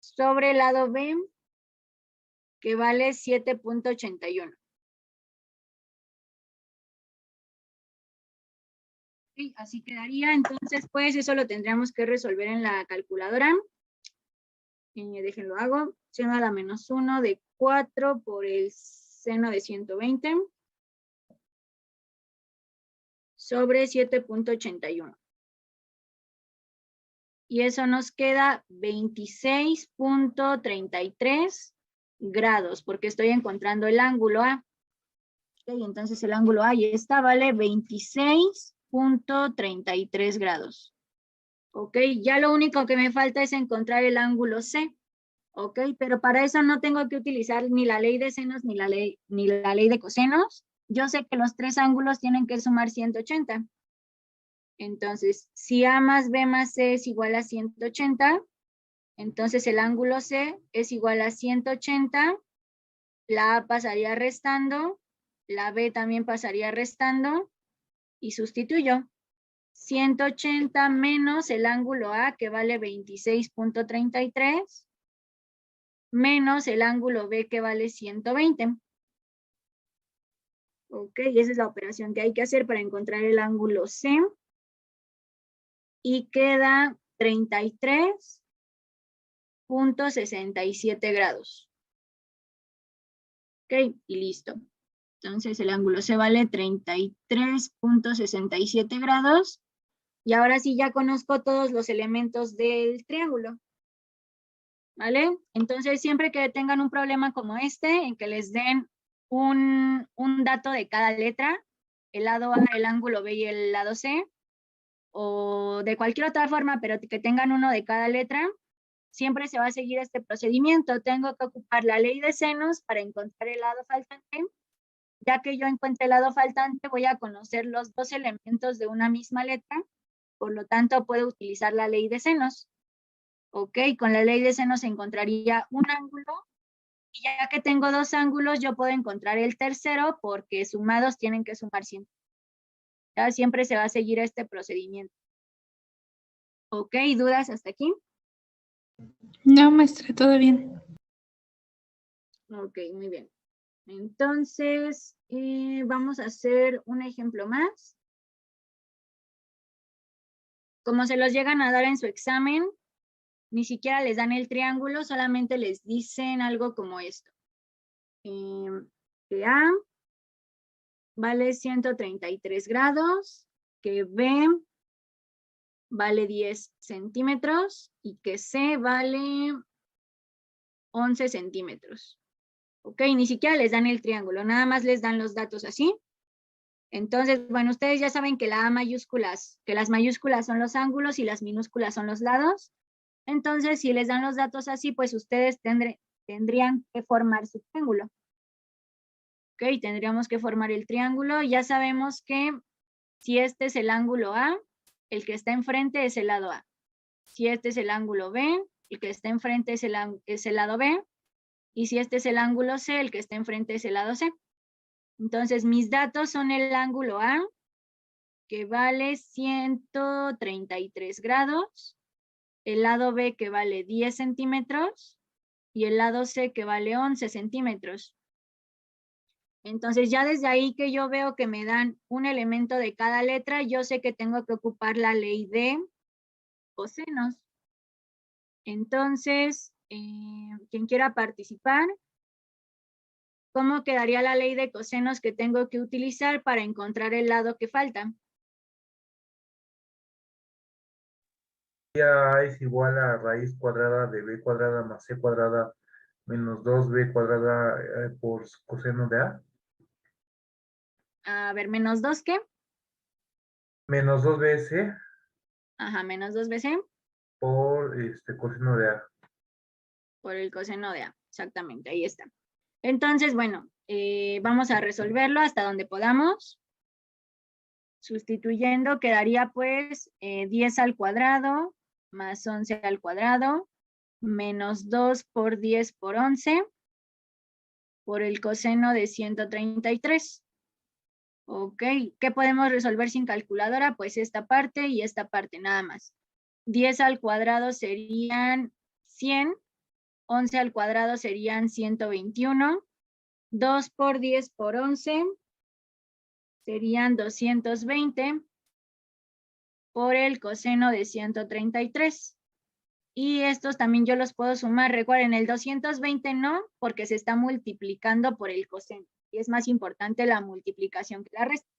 Speaker 1: sobre el lado B, que vale 7.81. Sí, así quedaría. Entonces, pues eso lo tendríamos que resolver en la calculadora. Déjenlo hago. Seno a la menos 1 de 4 por el seno de 120 sobre 7.81. Y eso nos queda 26.33 grados, porque estoy encontrando el ángulo A. Okay, entonces el ángulo A ya está, vale 26.33 grados. Ok, ya lo único que me falta es encontrar el ángulo C. Ok, pero para eso no tengo que utilizar ni la ley de senos ni la ley de cosenos. Yo sé que los tres ángulos tienen que sumar 180. Entonces, si A más B más C es igual a 180, entonces el ángulo C es igual a 180, la A pasaría restando, la B también pasaría restando, y sustituyo. 180 menos el ángulo A, que vale 26.33, menos el ángulo B, que vale 120. Ok, esa es la operación que hay que hacer para encontrar el ángulo C. Y queda 33.67 grados. Ok, y listo. Entonces el ángulo C vale 33.67 grados Y ahora sí ya conozco todos los elementos del triángulo. ¿Vale? Entonces, siempre que tengan un problema como este, en que les den un dato de cada letra, el lado A, el ángulo B y el lado C, o de cualquier otra forma, pero que tengan uno de cada letra, siempre se va a seguir este procedimiento. Tengo que ocupar la ley de senos para encontrar el lado faltante. Ya que yo encuentre el lado faltante, voy a conocer los dos elementos de una misma letra, por lo tanto, puedo utilizar la ley de senos. Ok, con la ley de senos se encontraría un ángulo, y ya que tengo dos ángulos, yo puedo encontrar el tercero porque sumados tienen que sumar 100. Ya siempre se va a seguir este procedimiento. Ok, ¿dudas hasta aquí?
Speaker 4: No, maestra, todo bien.
Speaker 1: Ok, muy bien. Entonces, vamos a hacer un ejemplo más. Como se los llegan a dar en su examen, ni siquiera les dan el triángulo, solamente les dicen algo como esto. Que A vale 133 grados, que B vale 10 centímetros y que C vale 11 centímetros. Ok, ni siquiera les dan el triángulo, nada más les dan los datos así. Entonces, bueno, ustedes ya saben que las mayúsculas son los ángulos y las minúsculas son los lados. Entonces, si les dan los datos así, pues ustedes tendrían que formar su triángulo. Ok, tendríamos que formar el triángulo. Ya sabemos que si este es el ángulo A, el que está enfrente es el lado A. Si este es el ángulo B, el que está enfrente es el lado B. Y si este es el ángulo C, el que está enfrente es el lado C. Entonces, mis datos son el ángulo A, que vale 133 grados, el lado B, que vale 10 centímetros, y el lado C, que vale 11 centímetros. Entonces, ya desde ahí que yo veo que me dan un elemento de cada letra, yo sé que tengo que ocupar la ley de cosenos. Entonces, quien quiera participar, ¿cómo quedaría la ley de cosenos que tengo que utilizar para encontrar el lado que falta?
Speaker 3: A es igual a raíz cuadrada de b cuadrada más c cuadrada menos 2b cuadrada por coseno de a.
Speaker 1: A ver, ¿menos 2 qué?
Speaker 3: Menos 2bc
Speaker 1: Ajá, menos 2 veces
Speaker 3: por coseno de a.
Speaker 1: por el coseno de A. Exactamente, ahí está. Entonces, bueno, vamos a resolverlo hasta donde podamos. Sustituyendo, quedaría pues 10 al cuadrado más 11 al cuadrado menos 2 por 10 por 11 por el coseno de 133. Ok, ¿qué podemos resolver sin calculadora? Pues esta parte y esta parte nada más. 10 al cuadrado serían 100, 11 al cuadrado serían 121, 2 por 10 por 11 serían 220 por el coseno de 133. Y estos también yo los puedo sumar. Recuerden, el 220 no, porque se está multiplicando por el coseno. Y es más importante la multiplicación que la resta.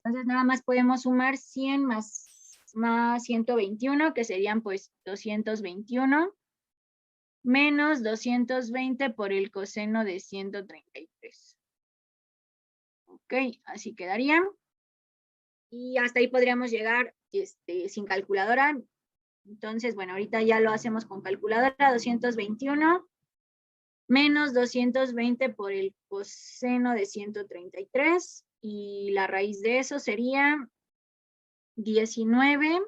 Speaker 1: Entonces nada más podemos sumar 100 más 121, que serían pues 221, menos 220 por el coseno de 133. Ok, así quedaría. Y hasta ahí podríamos llegar sin calculadora. Entonces, bueno, ahorita ya lo hacemos con calculadora. 221 menos 220 por el coseno de 133. Y la raíz de eso sería 19.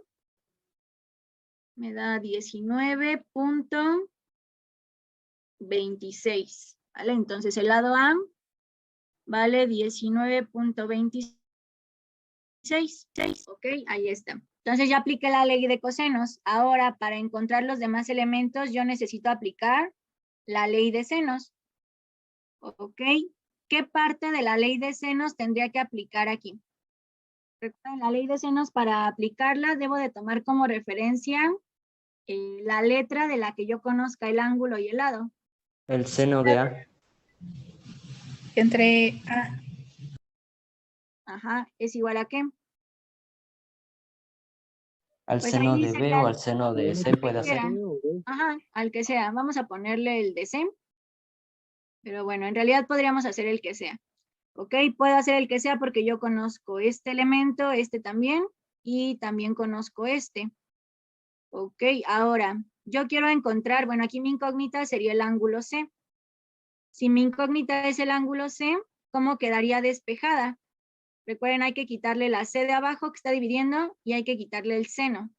Speaker 1: Me da 19.26. ¿Vale? Entonces el lado A vale 19.26. Ok, ahí está. Entonces ya apliqué la ley de cosenos. Ahora, para encontrar los demás elementos, yo necesito aplicar la ley de senos. Ok, ¿qué parte de la ley de senos tendría que aplicar aquí? Recuerden, la ley de senos, para aplicarla, debo de tomar como referencia la letra de la que yo conozca el ángulo y el lado.
Speaker 6: El seno de A.
Speaker 4: Entre A.
Speaker 1: Ajá, ¿es igual a qué?
Speaker 6: Al
Speaker 1: Pues
Speaker 6: seno
Speaker 1: ahí
Speaker 6: de B
Speaker 1: sería
Speaker 6: o al seno de C
Speaker 1: al que
Speaker 6: puede hacer.
Speaker 1: quiera. Ajá, al que sea. Vamos a ponerle el de C. Pero bueno, en realidad podríamos hacer el que sea. ¿Ok? Puedo hacer el que sea porque yo conozco este elemento, este también, y también conozco este. ¿Ok? Ahora, yo quiero encontrar, bueno, aquí mi incógnita sería el ángulo C. Si mi incógnita es el ángulo C, ¿cómo quedaría despejada? Recuerden, hay que quitarle la C de abajo que está dividiendo y hay que quitarle el seno.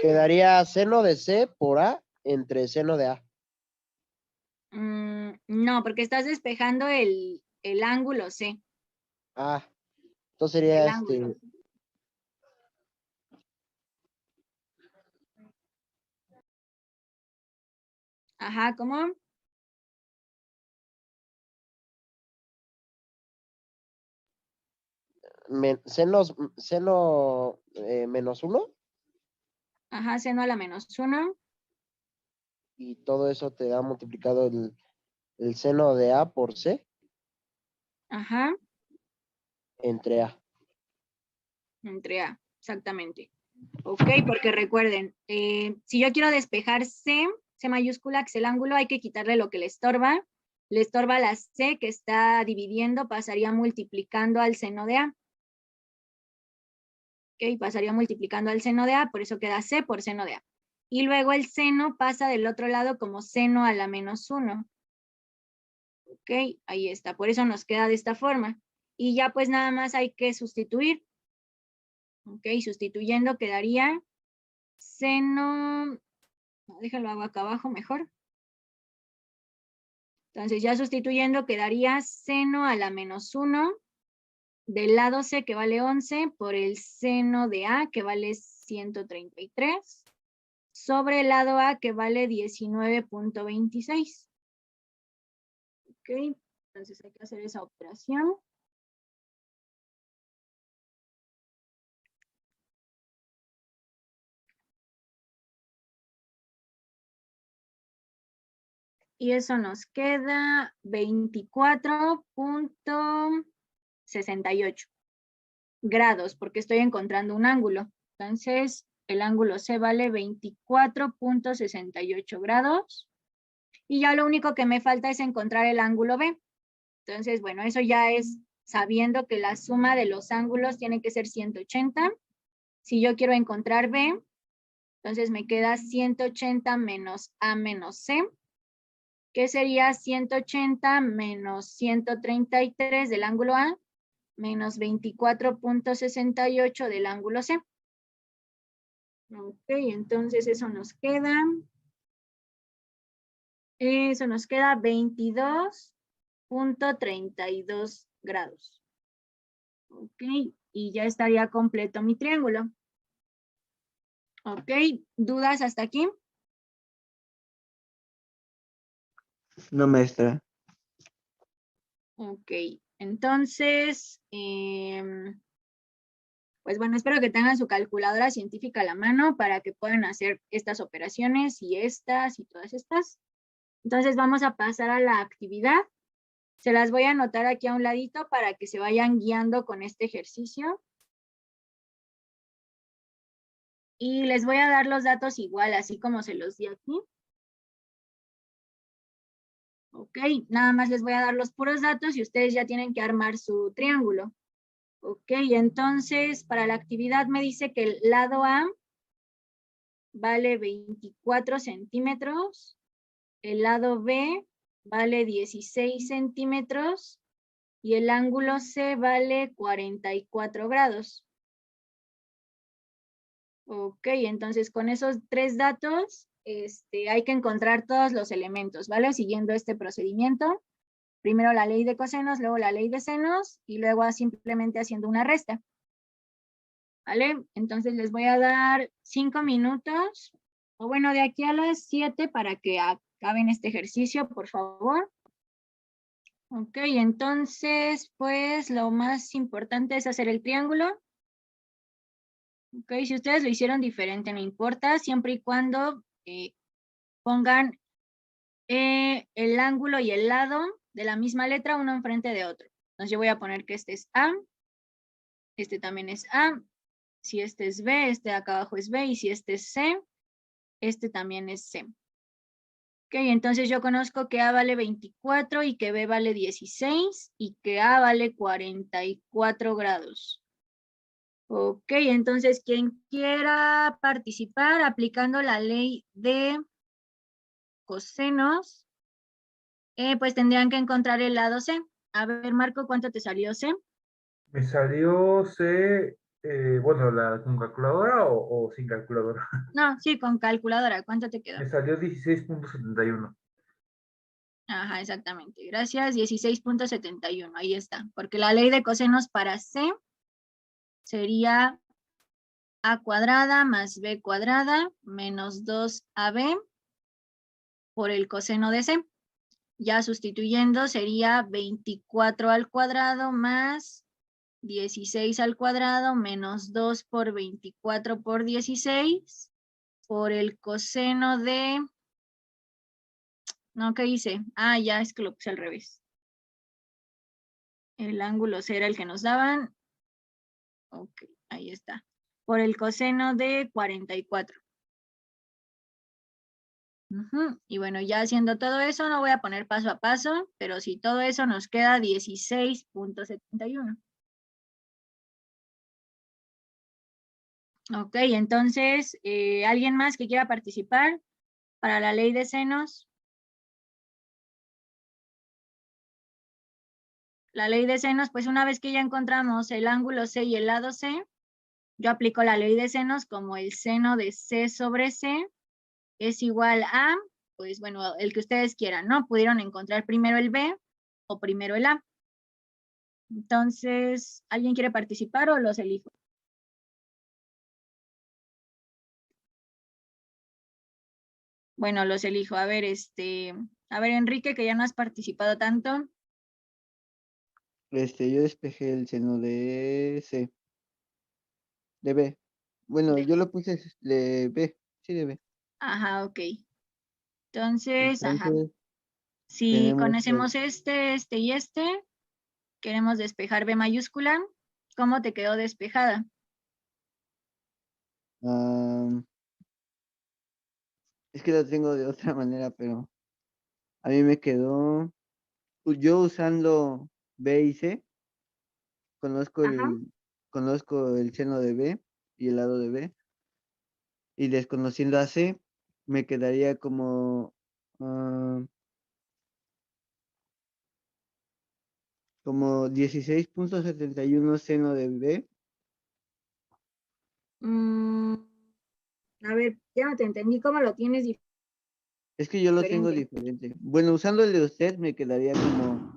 Speaker 5: Quedaría seno de C por A entre seno de A.
Speaker 1: No, porque estás despejando el ángulo C.
Speaker 5: Ah, entonces sería
Speaker 1: El ángulo. Ajá, ¿cómo?
Speaker 5: seno menos 1
Speaker 1: Ajá, seno a la -1.
Speaker 5: y todo eso te da multiplicado el seno de A por C
Speaker 1: Ajá,
Speaker 5: entre A.
Speaker 1: entre A, exactamente. Ok, porque recuerden, si yo quiero despejar C mayúscula, que es el ángulo, hay que quitarle lo que le estorba. Le estorba la C que está dividiendo, pasaría multiplicando al seno de A. Ok, pasaría multiplicando al seno de A, por eso queda C por seno de A. Y luego el seno pasa del otro lado como seno a la -1. Ok, ahí está, por eso nos queda de esta forma. Y ya pues nada más hay que sustituir. Ok, sustituyendo quedaría seno, déjalo hago acá abajo mejor. Entonces ya sustituyendo quedaría seno a la -1 del lado C que vale 11 por el seno de A que vale 133 sobre el lado A que vale 19.26. Ok, entonces hay que hacer esa operación. Y eso nos queda 24.68 grados, porque estoy encontrando un ángulo. Entonces, el ángulo C vale 24.68 grados. Y ya lo único que me falta es encontrar el ángulo B. Entonces, bueno, eso ya es sabiendo que la suma de los ángulos tiene que ser 180. Si yo quiero encontrar B, entonces me queda 180 menos A menos C, que sería 180 menos 133 del ángulo A, menos 24.68 del ángulo C. Ok, entonces eso nos queda 22.32 grados. Ok, y ya estaría completo mi triángulo. Ok, ¿dudas hasta aquí?
Speaker 6: No, maestra.
Speaker 1: Ok, entonces, pues bueno, espero que tengan su calculadora científica a la mano para que puedan hacer estas operaciones y estas y todas estas. Entonces vamos a pasar a la actividad. Se las voy a anotar aquí a un ladito para que se vayan guiando con este ejercicio. Y les voy a dar los datos igual, así como se los di aquí. Ok, nada más les voy a dar los puros datos y ustedes ya tienen que armar su triángulo. Ok, entonces para la actividad me dice que el lado A vale 24 centímetros, el lado B vale 16 centímetros y el ángulo C vale 44 grados. Ok, entonces con esos tres datos hay que encontrar todos los elementos, ¿vale? Siguiendo este procedimiento. Primero la ley de cosenos, luego la ley de senos y luego simplemente haciendo una resta. ¿Vale? Entonces les voy a dar 5 minutos, o bueno, de aquí a las 7 para que acaben este ejercicio, por favor. Ok, entonces, pues lo más importante es hacer el triángulo. Ok, si ustedes lo hicieron diferente, no importa, siempre y cuando pongan el ángulo y el lado de la misma letra uno enfrente de otro. Entonces yo voy a poner que este es A, este también es A, Si este es B, este de acá abajo es B, y si este es C, este también es C. Ok, entonces yo conozco que A vale 24 y que B vale 16 y que A vale 44 grados. Ok, entonces quien quiera participar aplicando la ley de cosenos, pues tendrían que encontrar el lado C. A ver, Marco, ¿cuánto te salió C?
Speaker 3: Me salió C, bueno, ¿con calculadora o sin calculadora?
Speaker 1: No, sí, con calculadora. ¿Cuánto te quedó?
Speaker 3: Me salió 16.71.
Speaker 1: Ajá, exactamente. Gracias, 16.71. Ahí está. Porque la ley de cosenos para C sería A cuadrada más B cuadrada menos 2AB por el coseno de C. Ya sustituyendo sería 24 al cuadrado más 16 al cuadrado menos 2 por 24 por 16 por el coseno de... No, ¿qué hice? Ah, ya es que lo puse al revés. El ángulo C era el que nos daban. Ok, ahí está. Por el coseno de 44. Y bueno, ya haciendo todo eso, no voy a poner paso a paso, pero si todo eso nos queda 16.71. Ok, entonces, ¿alguien más que quiera participar para la ley de senos? La ley de senos, pues una vez que ya encontramos el ángulo C y el lado C, yo aplico la ley de senos como el seno de C sobre C es igual a, pues bueno, el que ustedes quieran, ¿no? Pudieron encontrar primero el B o primero el A. Entonces, ¿alguien quiere participar o los elijo? Bueno, los elijo. A ver, Enrique, que ya no has participado tanto.
Speaker 6: Yo despejé el seno de C. De B. Bueno, yo lo puse de B. Sí, de B.
Speaker 1: Ajá, ok. Entonces, ajá.
Speaker 6: Entonces,
Speaker 1: Si
Speaker 6: tenemos
Speaker 1: conocemos este y este, queremos despejar B mayúscula. ¿Cómo te quedó despejada?
Speaker 6: es que lo tengo de otra manera, pero a mí me quedó, yo usando B y C, conozco
Speaker 1: Ajá.
Speaker 6: conozco el seno de B y el lado de B, y desconociendo a C, me quedaría como, como 16.71 seno de B.
Speaker 1: A ver, ya no te entendí cómo lo tienes
Speaker 6: Es que yo lo tengo
Speaker 1: diferente.
Speaker 6: diferente. Bueno, usando el de usted me quedaría como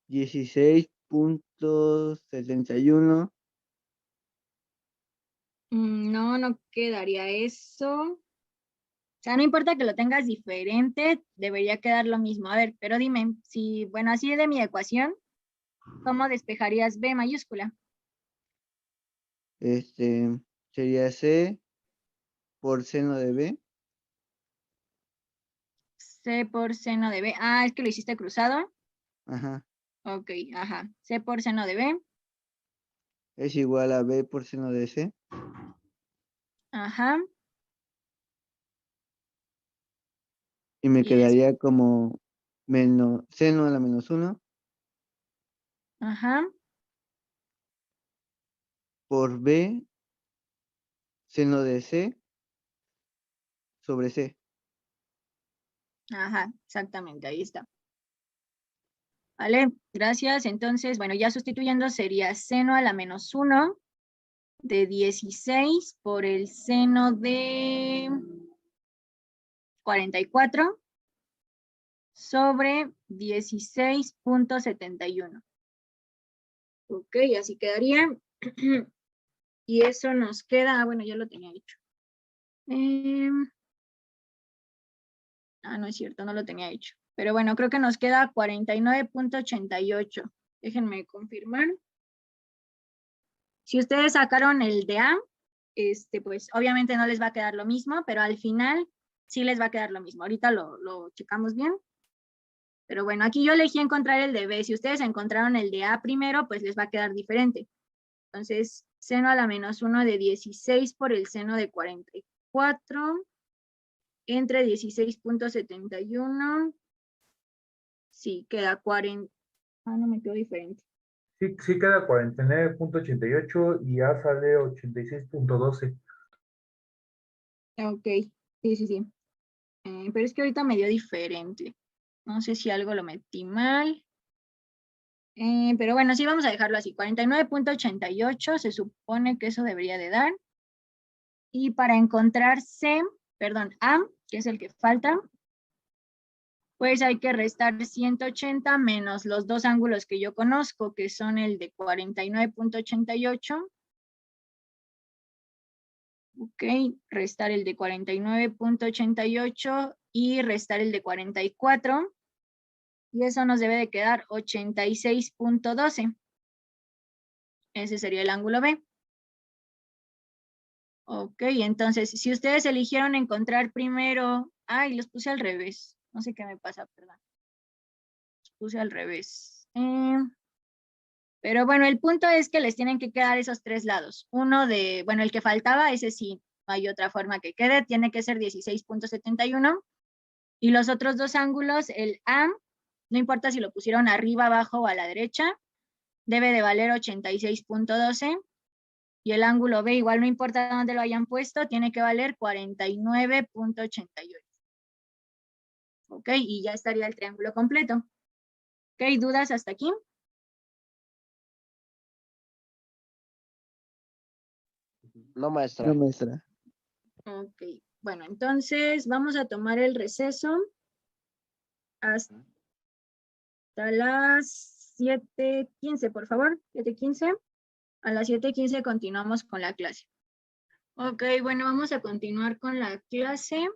Speaker 6: 16.71.
Speaker 1: No, no quedaría eso. O sea, no importa que lo tengas diferente, debería quedar lo mismo. A ver, pero dime, si, bueno, así de mi ecuación, ¿cómo despejarías B mayúscula?
Speaker 6: Sería C por seno de B.
Speaker 1: C por seno de B. Ah, es que lo hiciste cruzado.
Speaker 6: Ajá.
Speaker 1: Ok, ajá. C por seno de B.
Speaker 6: Es igual a B por seno de C.
Speaker 1: Ajá.
Speaker 6: Y me
Speaker 1: Y es,
Speaker 6: quedaría como menos seno a la menos 1
Speaker 1: ajá.
Speaker 6: por B seno de C sobre C.
Speaker 1: Ajá, exactamente, ahí está. Vale, gracias. Entonces, bueno, ya sustituyendo sería seno a la menos 1 de 16 por el seno de 44 sobre 16.71. Ok, así quedaría. Y eso nos queda, bueno, ya lo tenía hecho. No es cierto, no lo tenía hecho. Pero bueno, creo que nos queda 49.88. Déjenme confirmar. Si ustedes sacaron el de A, pues obviamente no les va a quedar lo mismo, pero al final sí les va a quedar lo mismo. Ahorita lo checamos bien. Pero bueno, aquí yo elegí encontrar el de B. Si ustedes encontraron el de A primero, pues les va a quedar diferente. Entonces, seno a la menos 1 de 16 por el seno de 44, entre 16.71, sí, queda 40, no me quedó diferente.
Speaker 3: Sí, sí queda 49.88 y A sale 86.12.
Speaker 1: Ok, sí. Pero es que ahorita me dio diferente. No sé si algo lo metí mal. Pero bueno, sí, vamos a dejarlo así. 49.88 se supone que eso debería de dar. Y para encontrar A, que es el que falta, pues hay que restar 180 menos los dos ángulos que yo conozco, que son el de 49.88. Ok, restar el de 49.88 y restar el de 44. Y eso nos debe de quedar 86.12. Ese sería el ángulo B. Ok, entonces, si ustedes eligieron encontrar primero... Ay, los puse al revés. No sé qué me pasa, perdón. Los puse al revés. Pero bueno, el punto es que les tienen que quedar esos tres lados. Uno de, bueno, el que faltaba, ese sí, no hay otra forma que quede, tiene que ser 16.71. Y los otros dos ángulos, el A, no importa si lo pusieron arriba, abajo o a la derecha, debe de valer 86.12. Y el ángulo B, igual no importa dónde lo hayan puesto, tiene que valer 49.88. Ok, y ya estaría el triángulo completo. Ok, ¿dudas hasta aquí?
Speaker 5: No, maestra.
Speaker 6: No, maestra.
Speaker 1: Ok, bueno, entonces vamos a tomar el receso hasta las 7:15, por favor, 7:15. A las 7:15 continuamos con la clase. Ok, bueno, vamos a continuar con la clase.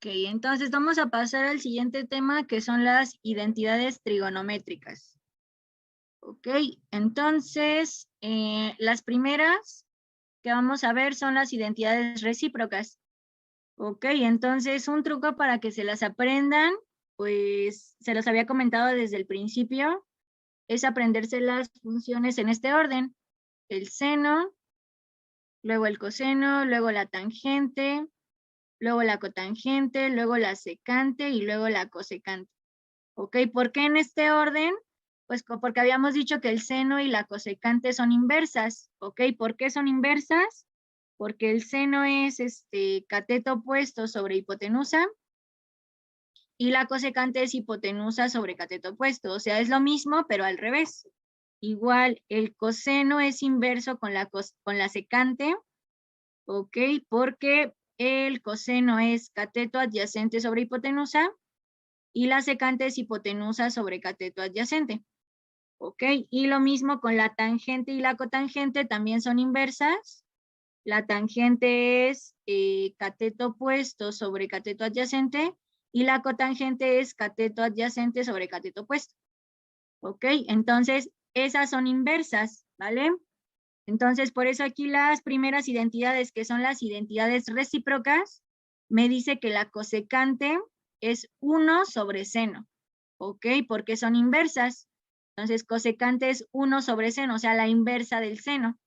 Speaker 1: Ok, entonces vamos a pasar al siguiente tema, que son las identidades trigonométricas. Ok, entonces las primeras que vamos a ver son las identidades recíprocas. Ok, entonces un truco para que se las aprendan, pues se los había comentado desde el principio, es aprenderse las funciones en este orden. El seno, luego el coseno, luego la tangente, luego la cotangente, luego la secante y luego la cosecante. ¿Ok? ¿Por qué en este orden? Pues porque habíamos dicho que el seno y la cosecante son inversas. ¿Ok? ¿Por qué son inversas? Porque el seno es cateto opuesto sobre hipotenusa y la cosecante es hipotenusa sobre cateto opuesto. O sea, es lo mismo, pero al revés. Igual, el coseno es inverso con la secante, ¿ok? Porque el coseno es cateto adyacente sobre hipotenusa y la secante es hipotenusa sobre cateto adyacente, ¿ok? Y lo mismo con la tangente y la cotangente, también son inversas. La tangente es cateto opuesto sobre cateto adyacente y la cotangente es cateto adyacente sobre cateto opuesto, ¿ok? Entonces, esas son inversas, ¿vale? Entonces, por eso aquí las primeras identidades, que son las identidades recíprocas, me dice que la cosecante es 1 sobre seno, ¿ok? Porque son inversas. Entonces, cosecante es 1 sobre seno, o sea, la inversa del seno,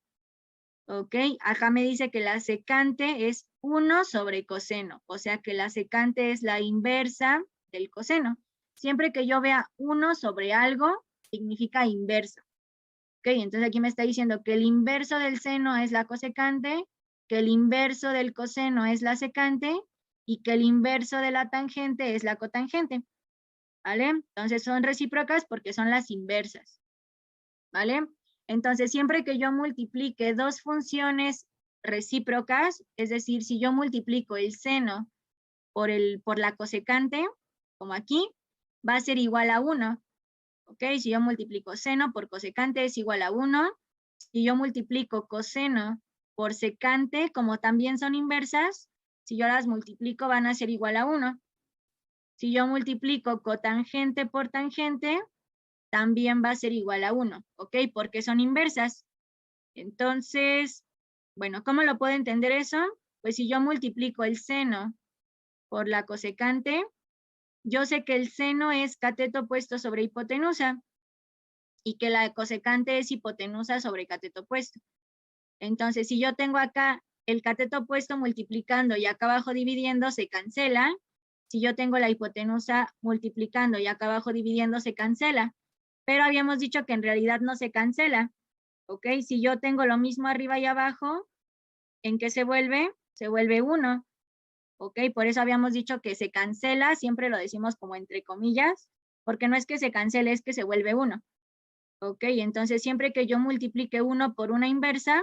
Speaker 1: ¿ok? Acá me dice que la secante es 1 sobre coseno, o sea que la secante es la inversa del coseno. Siempre que yo vea 1 sobre algo, significa inversa. Ok, entonces aquí me está diciendo que el inverso del seno es la cosecante, que el inverso del coseno es la secante y que el inverso de la tangente es la cotangente. ¿Vale? Entonces son recíprocas porque son las inversas. ¿Vale? Entonces siempre que yo multiplique dos funciones recíprocas, es decir, si yo multiplico el seno por la cosecante, como aquí, va a ser igual a 1. ¿Ok? Si yo multiplico seno por cosecante es igual a 1. Si yo multiplico coseno por secante, como también son inversas, si yo las multiplico van a ser igual a 1. Si yo multiplico cotangente por tangente, también va a ser igual a 1. ¿Ok? Porque son inversas. Entonces, bueno, ¿cómo lo puedo entender eso? Pues si yo multiplico el seno por la cosecante, yo sé que el seno es cateto opuesto sobre hipotenusa y que la cosecante es hipotenusa sobre cateto opuesto. Entonces, si yo tengo acá el cateto opuesto multiplicando y acá abajo dividiendo, se cancela. Si yo tengo la hipotenusa multiplicando y acá abajo dividiendo, se cancela. Pero habíamos dicho que en realidad no se cancela. ¿Ok? Si yo tengo lo mismo arriba y abajo, ¿en qué se vuelve? Se vuelve 1. ¿Ok? Por eso habíamos dicho que se cancela, siempre lo decimos como entre comillas, porque no es que se cancele, es que se vuelve 1. ¿Ok? Entonces, siempre que yo multiplique 1 por una inversa,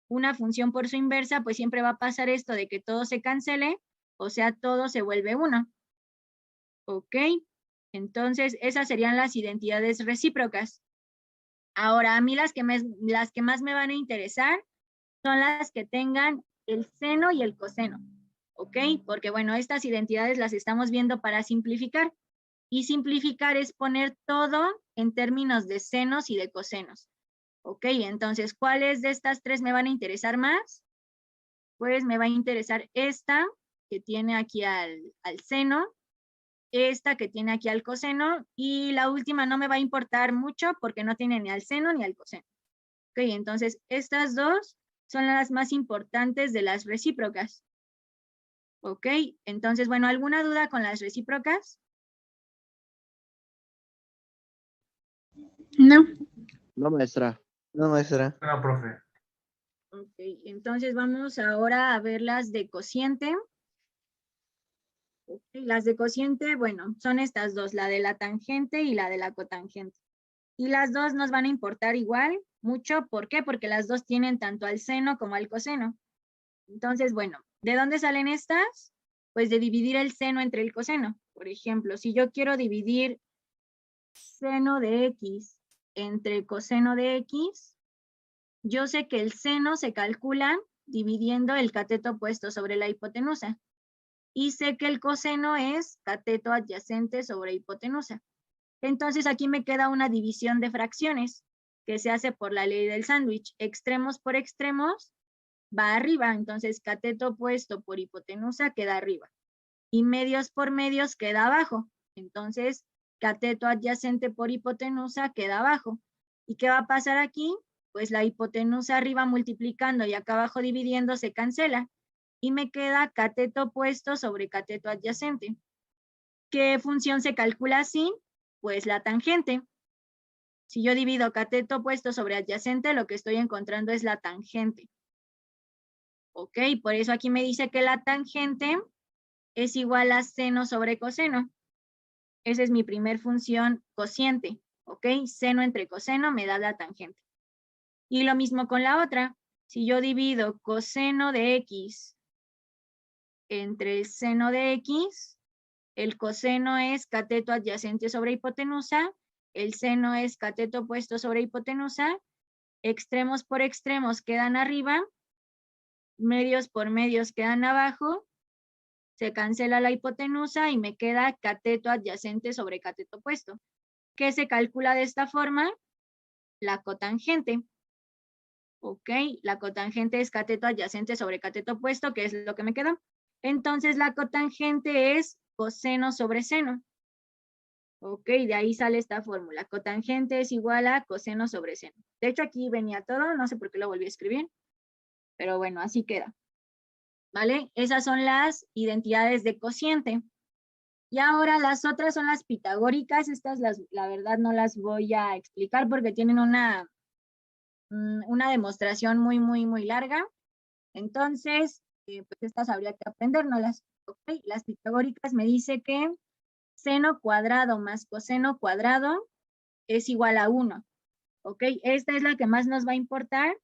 Speaker 1: una función por su inversa, pues siempre va a pasar esto de que todo se cancele, o sea, todo se vuelve 1. ¿Ok? Entonces, esas serían las identidades recíprocas. Ahora, a mí las que más me van a interesar son las que tengan el seno y el coseno. ¿Ok? Porque, bueno, estas identidades las estamos viendo para simplificar. Y simplificar es poner todo en términos de senos y de cosenos. ¿Ok? Entonces, ¿cuáles de estas tres me van a interesar más? Pues me va a interesar esta que tiene aquí al seno, esta que tiene aquí al coseno, y la última no me va a importar mucho porque no tiene ni al seno ni al coseno. Ok, entonces estas dos son las más importantes de las recíprocas. Ok, entonces, bueno, ¿alguna duda con las recíprocas?
Speaker 4: No.
Speaker 5: No, maestra.
Speaker 6: No, maestra.
Speaker 3: No, profe.
Speaker 1: Ok, entonces vamos ahora a ver las de cociente. Ok, las de cociente, bueno, son estas dos, la de la tangente y la de la cotangente. Y las dos nos van a importar igual, mucho. ¿Por qué? Porque las dos tienen tanto al seno como al coseno. Entonces, bueno, ¿de dónde salen estas? Pues de dividir el seno entre el coseno. Por ejemplo, si yo quiero dividir seno de x entre coseno de x, yo sé que el seno se calcula dividiendo el cateto opuesto sobre la hipotenusa. Y sé que el coseno es cateto adyacente sobre hipotenusa. Entonces aquí me queda una división de fracciones que se hace por la ley del sándwich. Extremos por extremos va arriba, entonces cateto opuesto por hipotenusa queda arriba. Y medios por medios queda abajo. Entonces cateto adyacente por hipotenusa queda abajo. ¿Y qué va a pasar aquí? Pues la hipotenusa arriba multiplicando y acá abajo dividiendo se cancela. Y me queda cateto opuesto sobre cateto adyacente. ¿Qué función se calcula así? Pues la tangente. Si yo divido cateto opuesto sobre adyacente, lo que estoy encontrando es la tangente. ¿Ok? Por eso aquí me dice que la tangente es igual a seno sobre coseno. Esa es mi primer función cociente. ¿Ok? Seno entre coseno me da la tangente. Y lo mismo con la otra. Si yo divido coseno de x entre el seno de x, el coseno es cateto adyacente sobre hipotenusa, el seno es cateto opuesto sobre hipotenusa, extremos por extremos quedan arriba, medios por medios quedan abajo, se cancela la hipotenusa y me queda cateto adyacente sobre cateto opuesto. ¿Qué se calcula de esta forma? La cotangente. ¿Ok? La cotangente es cateto adyacente sobre cateto opuesto, que es lo que me quedó. Entonces la cotangente es coseno sobre seno. Ok, de ahí sale esta fórmula. Cotangente es igual a coseno sobre seno. De hecho, aquí venía todo, no sé por qué lo volví a escribir, pero bueno, así queda. ¿Vale? Esas son las identidades de cociente. Y ahora las otras son las pitagóricas. Estas, la verdad, no las voy a explicar porque tienen una demostración muy larga. Entonces, pues estas habría que aprendérnoslas. Ok, las pitagóricas me dice que seno cuadrado más coseno cuadrado es igual a 1. ¿Ok? Esta es la que más nos va a importar.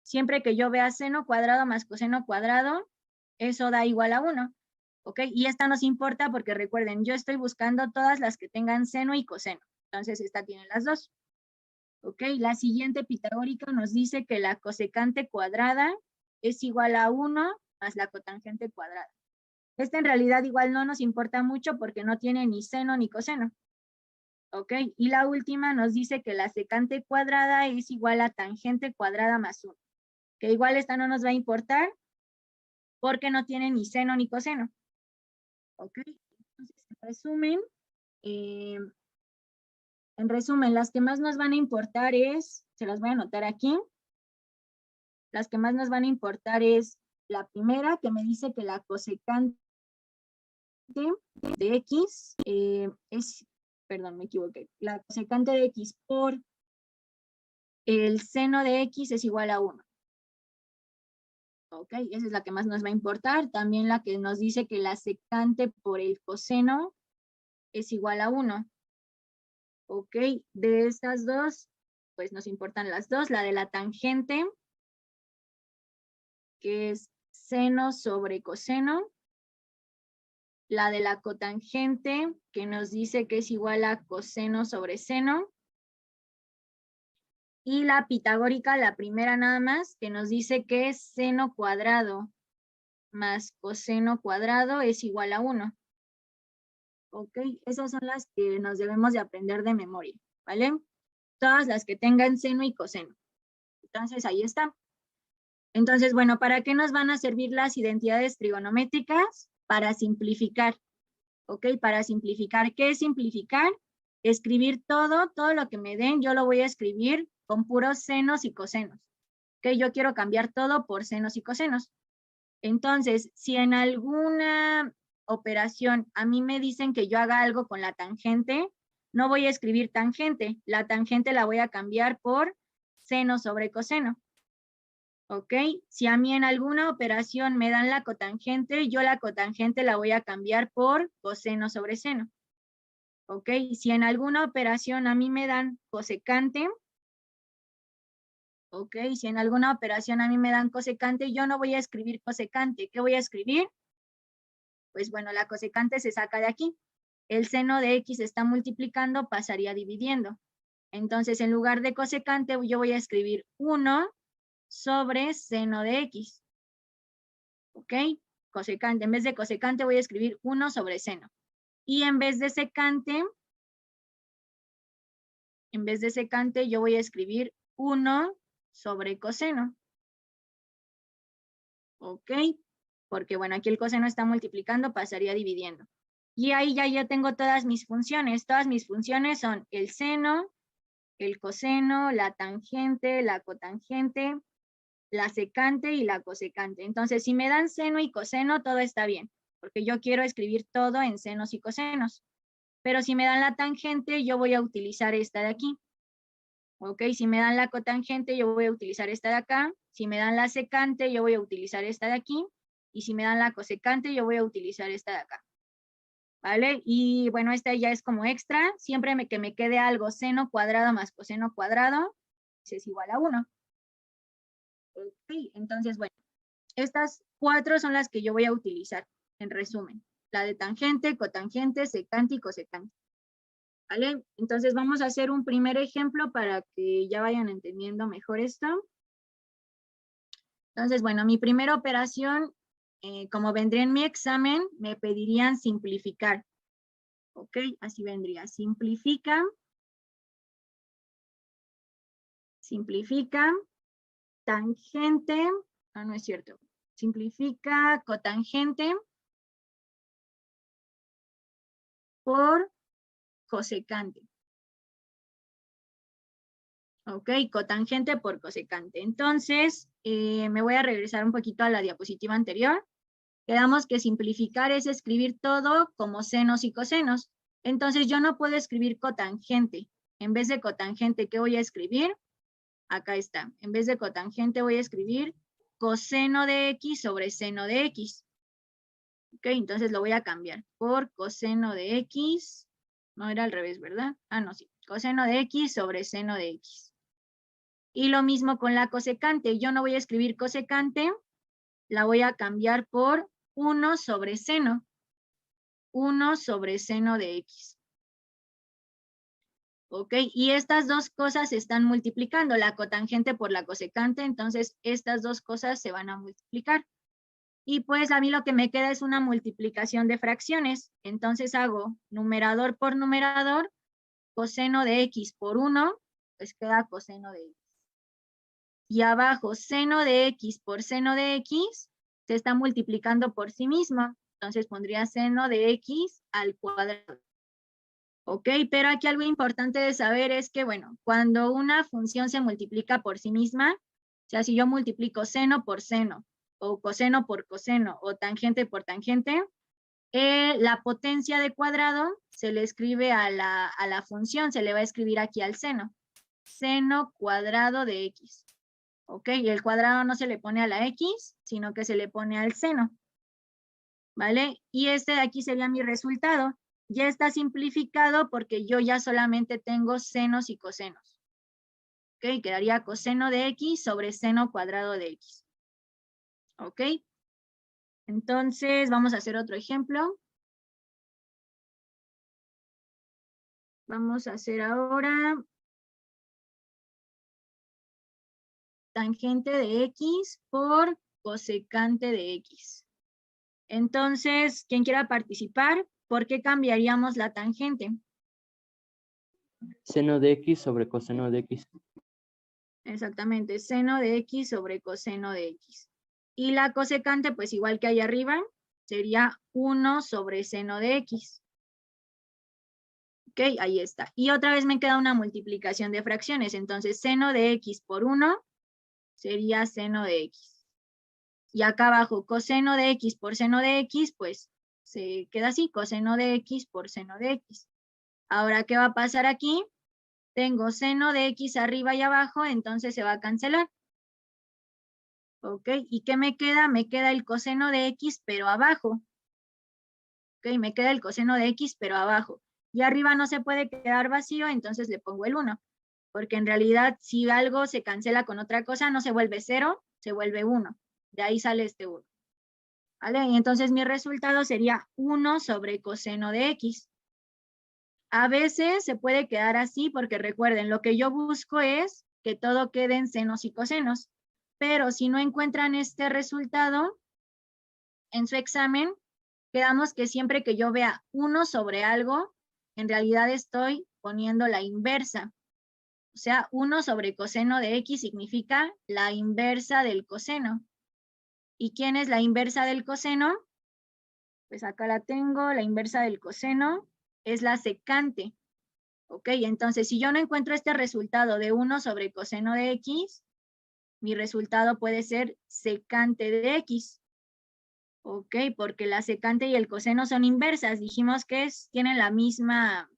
Speaker 1: Siempre que yo vea seno cuadrado más coseno cuadrado, eso da igual a 1. ¿Ok? Y esta nos importa porque recuerden, yo estoy buscando todas las que tengan seno y coseno. Entonces, esta tiene las dos. ¿Ok? La siguiente pitagórica nos dice que la cosecante cuadrada es igual a 1 más la cotangente cuadrada. Esta en realidad igual no nos importa mucho porque no tiene ni seno ni coseno. ¿Ok? Y la última nos dice que la secante cuadrada es igual a tangente cuadrada más 1. Que igual esta no nos va a importar porque no tiene ni seno ni coseno. ¿Ok? En resumen, las que más nos van a importar se las voy a anotar aquí. Las que más nos van a importar es la primera, que me dice que la cosecante de X perdón, me equivoqué. La cosecante de X por el seno de X es igual a 1. Ok, esa es la que más nos va a importar. También la que nos dice que la secante por el coseno es igual a 1. Ok, de estas dos, pues nos importan las dos. La de la tangente, que es seno sobre coseno. La de la cotangente, que nos dice que es igual a coseno sobre seno. Y la pitagórica, la primera nada más, que nos dice que es seno cuadrado más coseno cuadrado es igual a 1. Ok, esas son las que nos debemos de aprender de memoria, ¿vale? Todas las que tengan seno y coseno. Entonces, ahí está. Entonces, bueno, ¿para qué nos van a servir las identidades trigonométricas? Para simplificar, ¿ok? Para simplificar. ¿Qué es simplificar? Escribir todo lo que me den, yo lo voy a escribir con puros senos y cosenos. ¿Ok? Yo quiero cambiar todo por senos y cosenos. Entonces, si en alguna operación a mí me dicen que yo haga algo con la tangente, no voy a escribir tangente. La tangente la voy a cambiar por seno sobre coseno. ¿Ok? Si a mí en alguna operación me dan la cotangente, yo la cotangente la voy a cambiar por coseno sobre seno. ¿Ok? Si en alguna operación a mí me dan cosecante, ¿ok? Si en alguna operación a mí me dan cosecante, yo no voy a escribir cosecante. ¿Qué voy a escribir? Pues bueno, la cosecante se saca de aquí. El seno de X está multiplicando, pasaría dividiendo. Entonces, en lugar de cosecante, yo voy a escribir 1 sobre seno de X. ¿Ok? Cosecante. En vez de cosecante, voy a escribir 1 sobre seno. Y en vez de secante, yo voy a escribir 1 sobre coseno. ¿Ok? Porque, bueno, aquí el coseno está multiplicando, pasaría dividiendo. Y ahí ya tengo todas mis funciones. Todas mis funciones son el seno, el coseno, la tangente, la cotangente, la secante y la cosecante. Entonces, si me dan seno y coseno, todo está bien, porque yo quiero escribir todo en senos y cosenos. Pero si me dan la tangente, yo voy a utilizar esta de aquí. ¿Ok? Si me dan la cotangente, yo voy a utilizar esta de acá. Si me dan la secante, yo voy a utilizar esta de aquí. Y si me dan la cosecante, yo voy a utilizar esta de acá. ¿Vale? Y bueno, esta ya es como extra. Siempre que me quede algo seno cuadrado más coseno cuadrado, es igual a 1. Ok, entonces, bueno, estas 4 son las que yo voy a utilizar, en resumen. La de tangente, cotangente, secante y cosecante. ¿Vale? Entonces vamos a hacer un primer ejemplo para que ya vayan entendiendo mejor esto. Entonces, bueno, mi primera operación, como vendría en mi examen, me pedirían simplificar. ¿Ok? Así vendría. Simplifica, tangente, no es cierto. Simplifica cotangente por cosecante. Ok, cotangente por cosecante. Entonces, me voy a regresar un poquito a la diapositiva anterior. Quedamos que simplificar es escribir todo como senos y cosenos. Entonces, yo no puedo escribir cotangente. En vez de cotangente, ¿qué voy a escribir? Acá está. En vez de cotangente, voy a escribir coseno de X sobre seno de X. Ok, entonces lo voy a cambiar por coseno de X. No era al revés, ¿verdad? Ah, no, sí. Coseno de X sobre seno de X. Y lo mismo con la cosecante. Yo no voy a escribir cosecante, la voy a cambiar por 1 sobre seno. 1 sobre seno de X. ¿Ok? Y estas dos cosas se están multiplicando, la cotangente por la cosecante, entonces estas dos cosas se van a multiplicar. Y pues a mí lo que me queda es una multiplicación de fracciones. Entonces hago numerador por numerador, coseno de X por 1, pues queda coseno de X. Y abajo, seno de X por seno de X, se está multiplicando por sí mismo. Entonces pondría seno de x al cuadrado. Ok, pero aquí algo importante de saber es que, bueno, cuando una función se multiplica por sí misma, o sea, si yo multiplico seno por seno, o coseno por coseno, o tangente por tangente, la potencia de cuadrado se le escribe a la función, se le va a escribir aquí al seno. Seno cuadrado de x. Ok, y el cuadrado no se le pone a la x, sino que se le pone al seno. ¿Vale? Y este de aquí sería mi resultado. Ya está simplificado porque yo ya solamente tengo senos y cosenos. Ok, quedaría coseno de x sobre seno cuadrado de x. Ok. Entonces, vamos a hacer otro ejemplo. Vamos a hacer ahora tangente de x por cosecante de x. Entonces, quien quiera participar, ¿por qué cambiaríamos la tangente?
Speaker 7: Seno de x sobre coseno de x.
Speaker 1: Exactamente, seno de x sobre coseno de x. Y la cosecante, pues igual que ahí arriba, sería 1 sobre seno de x. Ok, ahí está. Y otra vez me queda una multiplicación de fracciones. Entonces, seno de x por 1 sería seno de x. Y acá abajo, coseno de x por seno de x, pues se queda así, coseno de x por seno de x. Ahora, ¿qué va a pasar aquí? Tengo seno de x arriba y abajo, entonces se va a cancelar. ¿Ok? ¿Y qué me queda? Me queda el coseno de x, pero abajo. ¿Ok? Me queda el coseno de x, pero abajo. Y arriba no se puede quedar vacío, entonces le pongo el 1. Porque en realidad, si algo se cancela con otra cosa, no se vuelve 0, se vuelve 1. De ahí sale este 1. ¿Vale? Y entonces mi resultado sería 1 sobre coseno de x. A veces se puede quedar así porque recuerden, lo que yo busco es que todo quede en senos y cosenos. Pero si no encuentran este resultado en su examen, quedamos que siempre que yo vea 1 sobre algo, en realidad estoy poniendo la inversa. O sea, 1 sobre coseno de x significa la inversa del coseno. ¿Y quién es la inversa del coseno? Pues acá la tengo, la inversa del coseno es la secante. Ok, entonces si yo no encuentro este resultado de 1 sobre coseno de x, mi resultado puede ser secante de x. Ok, porque la secante y el coseno son inversas. Dijimos que tienen la misma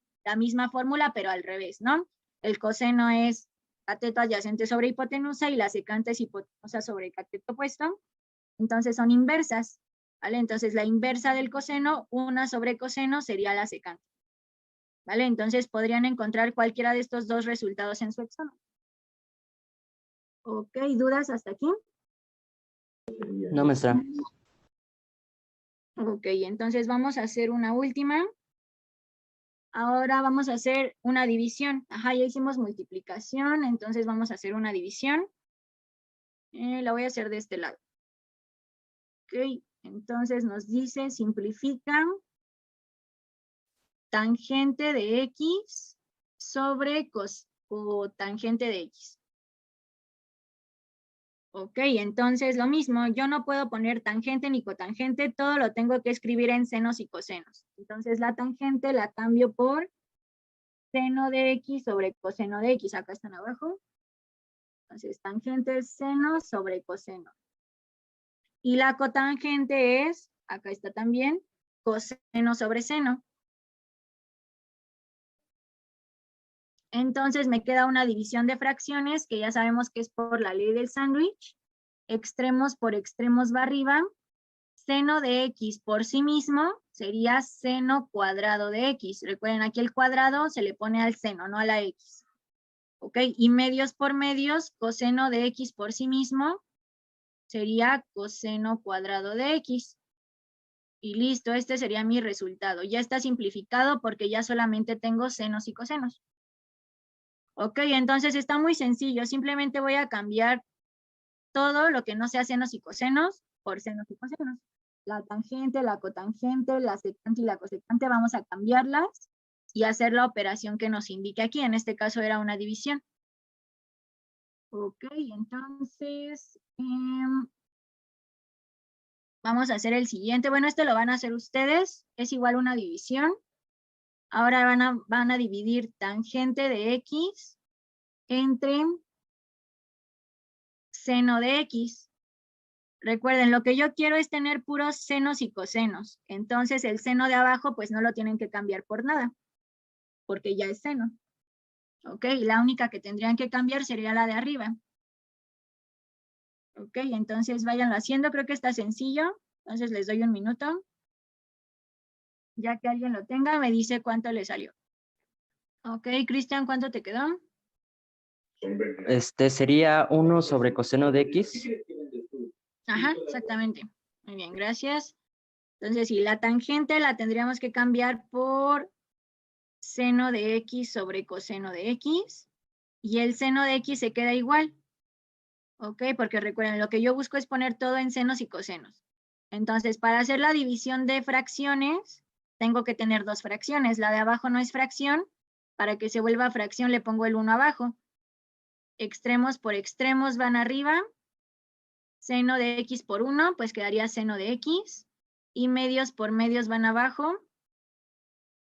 Speaker 1: fórmula, pero al revés, ¿no? El coseno es cateto adyacente sobre hipotenusa y la secante es hipotenusa sobre cateto opuesto. Entonces son inversas, ¿vale? Entonces la inversa del coseno, 1 sobre coseno, sería la secante. ¿Vale? Entonces podrían encontrar cualquiera de estos dos resultados en su examen. Ok, ¿dudas hasta aquí?
Speaker 7: No, maestra.
Speaker 1: Ok, entonces vamos a hacer una última. Ahora vamos a hacer una división. Ajá, ya hicimos multiplicación, entonces vamos a hacer una división. La voy a hacer de este lado. Ok, entonces nos dice, simplifican tangente de x sobre cotangente de x. Ok, entonces lo mismo, yo no puedo poner tangente ni cotangente, todo lo tengo que escribir en senos y cosenos. Entonces la tangente la cambio por seno de x sobre coseno de x, acá están abajo. Entonces tangente es seno sobre coseno. Y la cotangente es, acá está también, coseno sobre seno. Entonces me queda una división de fracciones que ya sabemos que es por la ley del sándwich. Extremos por extremos va arriba. Seno de x por sí mismo sería seno cuadrado de x. Recuerden, aquí el cuadrado se le pone al seno, no a la x. ¿Ok? Y medios por medios, coseno de x por sí mismo sería coseno cuadrado de x. Y listo, este sería mi resultado. Ya está simplificado porque ya solamente tengo senos y cosenos. Ok, entonces está muy sencillo. Simplemente voy a cambiar todo lo que no sea senos y cosenos por senos y cosenos. La tangente, la cotangente, la secante y la cosecante vamos a cambiarlas y hacer la operación que nos indique aquí. En este caso era una división. Ok, entonces Vamos a hacer el siguiente. Bueno, este lo van a hacer ustedes. Es igual una división. Ahora van a dividir tangente de X entre seno de X. Recuerden, lo que yo quiero es tener puros senos y cosenos. Entonces, el seno de abajo, pues no lo tienen que cambiar por nada, porque ya es seno. ¿Ok? La única que tendrían que cambiar sería la de arriba. ¿Ok? Entonces, váyanlo haciendo. Creo que está sencillo. Entonces, les doy un minuto. Ya que alguien lo tenga, me dice cuánto le salió. Ok, Cristian, ¿cuánto te quedó?
Speaker 7: Sería 1 sobre coseno de X.
Speaker 1: Ajá, exactamente. Muy bien, gracias. Entonces, si la tangente la tendríamos que cambiar por seno de X sobre coseno de X. Y el seno de X se queda igual. ¿Ok? Porque recuerden, lo que yo busco es poner todo en senos y cosenos. Entonces, para hacer la división de fracciones, tengo que tener dos fracciones. La de abajo no es fracción. Para que se vuelva fracción le pongo el 1 abajo. Extremos por extremos van arriba. Seno de X por 1, pues quedaría seno de X. Y medios por medios van abajo.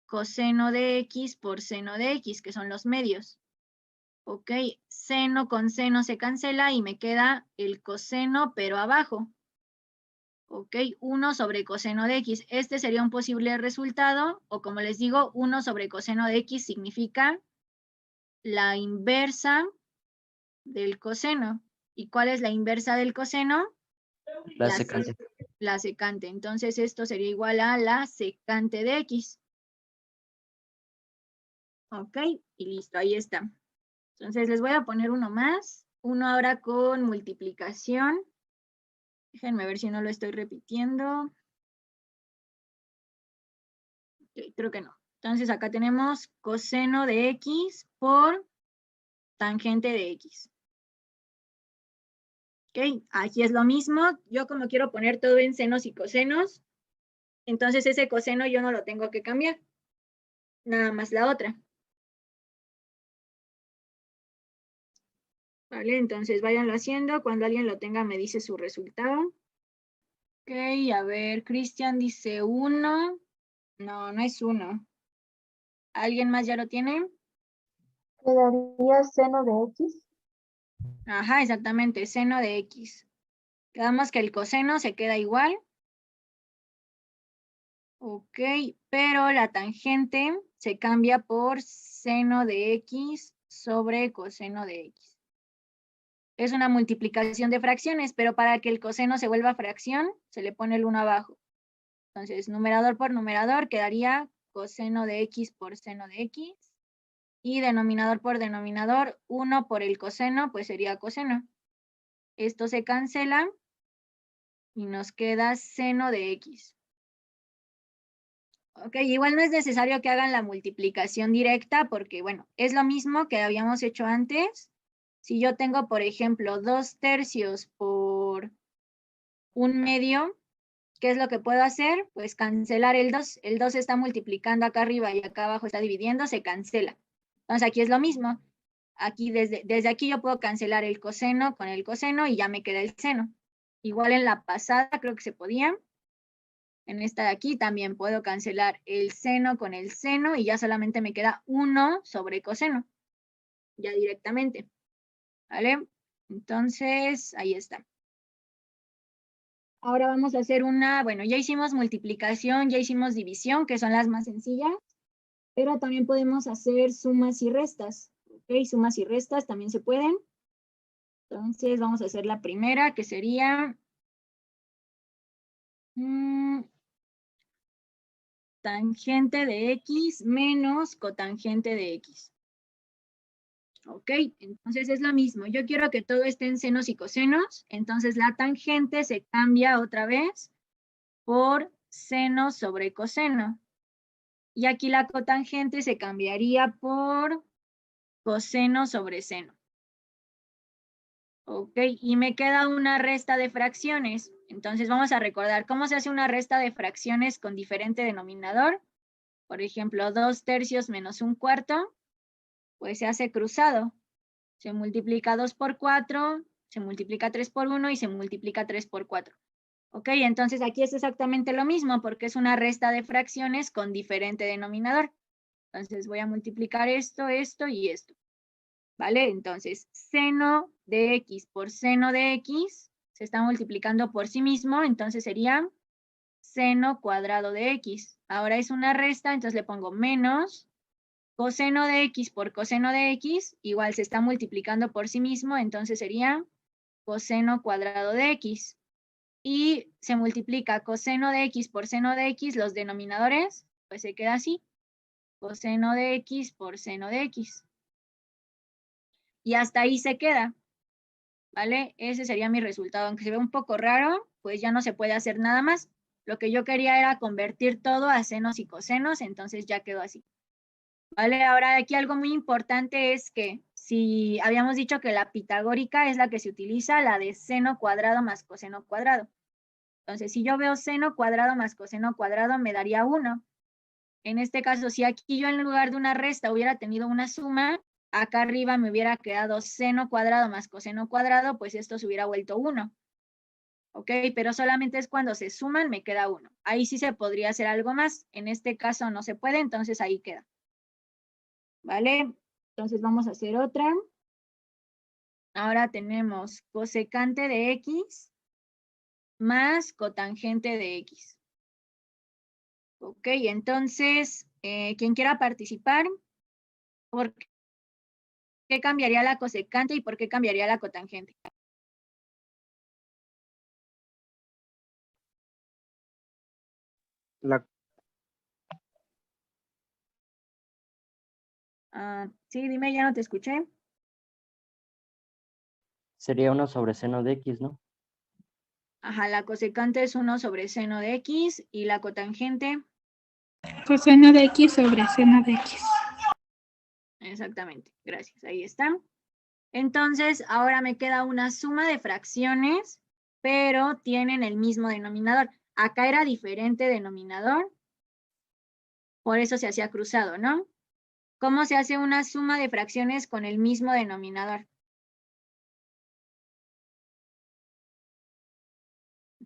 Speaker 1: Coseno de X por seno de X, que son los medios. Ok, seno con seno se cancela y me queda el coseno, pero abajo. Ok, 1 sobre coseno de X. Este sería un posible resultado, o como les digo, 1 sobre coseno de X significa la inversa del coseno. ¿Y cuál es la inversa del coseno?
Speaker 7: La secante.
Speaker 1: La secante. Entonces esto sería igual a la secante de X. Ok, y listo, ahí está. Entonces les voy a poner uno más. Uno ahora con multiplicación. Déjenme ver si no lo estoy repitiendo. Okay, creo que no. Entonces acá tenemos coseno de X por tangente de X. Ok, aquí es lo mismo. Yo como quiero poner todo en senos y cosenos, entonces ese coseno yo no lo tengo que cambiar. Nada más la otra. Vale, entonces váyanlo haciendo. Cuando alguien lo tenga me dice su resultado. Ok, a ver, Cristian dice 1. No, no es 1. ¿Alguien más ya lo tiene?
Speaker 2: Quedaría seno de X.
Speaker 1: Ajá, exactamente, seno de X. Quedamos que el coseno se queda igual. Ok, pero la tangente se cambia por seno de X sobre coseno de X. Es una multiplicación de fracciones, pero para que el coseno se vuelva fracción, se le pone el 1 abajo. Entonces, numerador por numerador quedaría coseno de X por seno de X. Y denominador por denominador, 1 por el coseno, pues sería coseno. Esto se cancela y nos queda seno de X. Ok, igual no es necesario que hagan la multiplicación directa porque, bueno, es lo mismo que habíamos hecho antes. Si yo tengo, por ejemplo, 2/3 por 1/2, ¿qué es lo que puedo hacer? Pues cancelar el 2. El 2 está multiplicando acá arriba y acá abajo está dividiendo, se cancela. Entonces aquí es lo mismo. Aquí desde aquí yo puedo cancelar el coseno con el coseno y ya me queda el seno. Igual en la pasada creo que se podía. En esta de aquí también puedo cancelar el seno con el seno y ya solamente me queda 1 sobre coseno. Ya directamente. ¿Vale? Entonces, ahí está. Ahora vamos a hacer bueno, ya hicimos multiplicación, ya hicimos división, que son las más sencillas, pero también podemos hacer sumas y restas. ¿Ok? Sumas y restas también se pueden. Entonces, vamos a hacer la primera, que sería tangente de X menos cotangente de X. Ok, entonces es lo mismo. Yo quiero que todo esté en senos y cosenos, entonces la tangente se cambia otra vez por seno sobre coseno. Y aquí la cotangente se cambiaría por coseno sobre seno. Ok, y me queda una resta de fracciones. Entonces vamos a recordar cómo se hace una resta de fracciones con diferente denominador. Por ejemplo, 2/3 menos 1/4, pues se hace cruzado. Se multiplica 2 por 4, se multiplica 3 por 1 y se multiplica 3 por 4. Ok, entonces aquí es exactamente lo mismo porque es una resta de fracciones con diferente denominador. Entonces voy a multiplicar esto, esto y esto. ¿Vale? Entonces, seno de x por seno de x se está multiplicando por sí mismo, entonces sería seno cuadrado de x. Ahora es una resta, entonces le pongo menos coseno de x por coseno de x, igual se está multiplicando por sí mismo, entonces sería coseno cuadrado de x. Y se multiplica coseno de x por seno de x, los denominadores, pues se queda así, coseno de x por seno de x. Y hasta ahí se queda, ¿vale? Ese sería mi resultado. Aunque se ve un poco raro, pues ya no se puede hacer nada más. Lo que yo quería era convertir todo a senos y cosenos, entonces ya quedó así. ¿Vale? Ahora aquí algo muy importante es que si habíamos dicho que la pitagórica es la que se utiliza, la de seno cuadrado más coseno cuadrado. Entonces, si yo veo seno cuadrado más coseno cuadrado, me daría 1. En este caso, si aquí yo en lugar de una resta hubiera tenido una suma, acá arriba me hubiera quedado seno cuadrado más coseno cuadrado, pues esto se hubiera vuelto 1. ¿Ok? Pero solamente es cuando se suman, me queda 1. Ahí sí se podría hacer algo más. En este caso no se puede, entonces ahí queda. ¿Vale? Entonces vamos a hacer otra. Ahora tenemos cosecante de x más cotangente de x. Ok, entonces, quien quiera participar, ¿por qué cambiaría la cosecante y por qué cambiaría la cotangente? Sí, dime, ya no te escuché.
Speaker 7: Sería 1 sobre seno de x, ¿no?
Speaker 1: Ajá, la cosecante es 1 sobre seno de x y la cotangente.
Speaker 4: Coseno de x sobre seno de x.
Speaker 1: Exactamente, gracias, ahí está. Entonces, ahora me queda una suma de fracciones, pero tienen el mismo denominador. Acá era diferente denominador, por eso se hacía cruzado, ¿no? ¿Cómo se hace una suma de fracciones con el mismo denominador?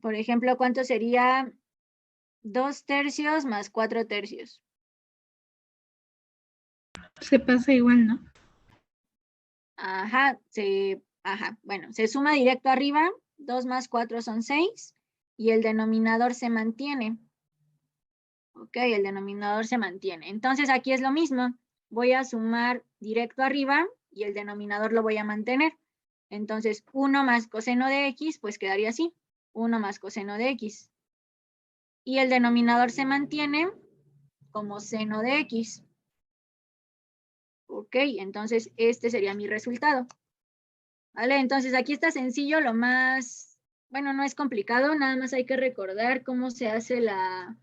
Speaker 1: Por ejemplo, ¿cuánto sería 2 tercios más 4 tercios?
Speaker 4: Se pasa igual, ¿no?
Speaker 1: Ajá, bueno, se suma directo arriba, 2 más 4 son 6, y el denominador se mantiene. Ok, el denominador se mantiene. Entonces aquí es lo mismo, voy a sumar directo arriba y el denominador lo voy a mantener. Entonces 1 más coseno de x, pues quedaría así, 1 más coseno de x. Y el denominador se mantiene como seno de x. Ok, entonces este sería mi resultado. ¿Vale? Entonces aquí está sencillo, lo más, bueno, no es complicado, nada más hay que recordar cómo se hace la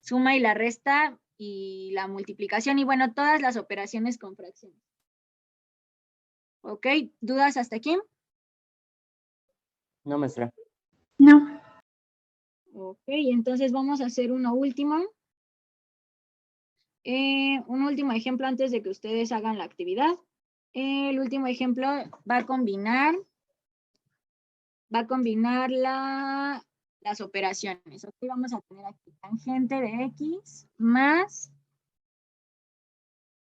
Speaker 1: suma y la resta y la multiplicación y bueno, todas las operaciones con fracciones. ¿Ok? ¿Dudas hasta aquí?
Speaker 7: No, maestra.
Speaker 4: No.
Speaker 1: Ok, entonces vamos a hacer uno último. Un último ejemplo antes de que ustedes hagan la actividad. El último ejemplo va a combinar las operaciones. Ok, vamos a tener aquí tangente de x más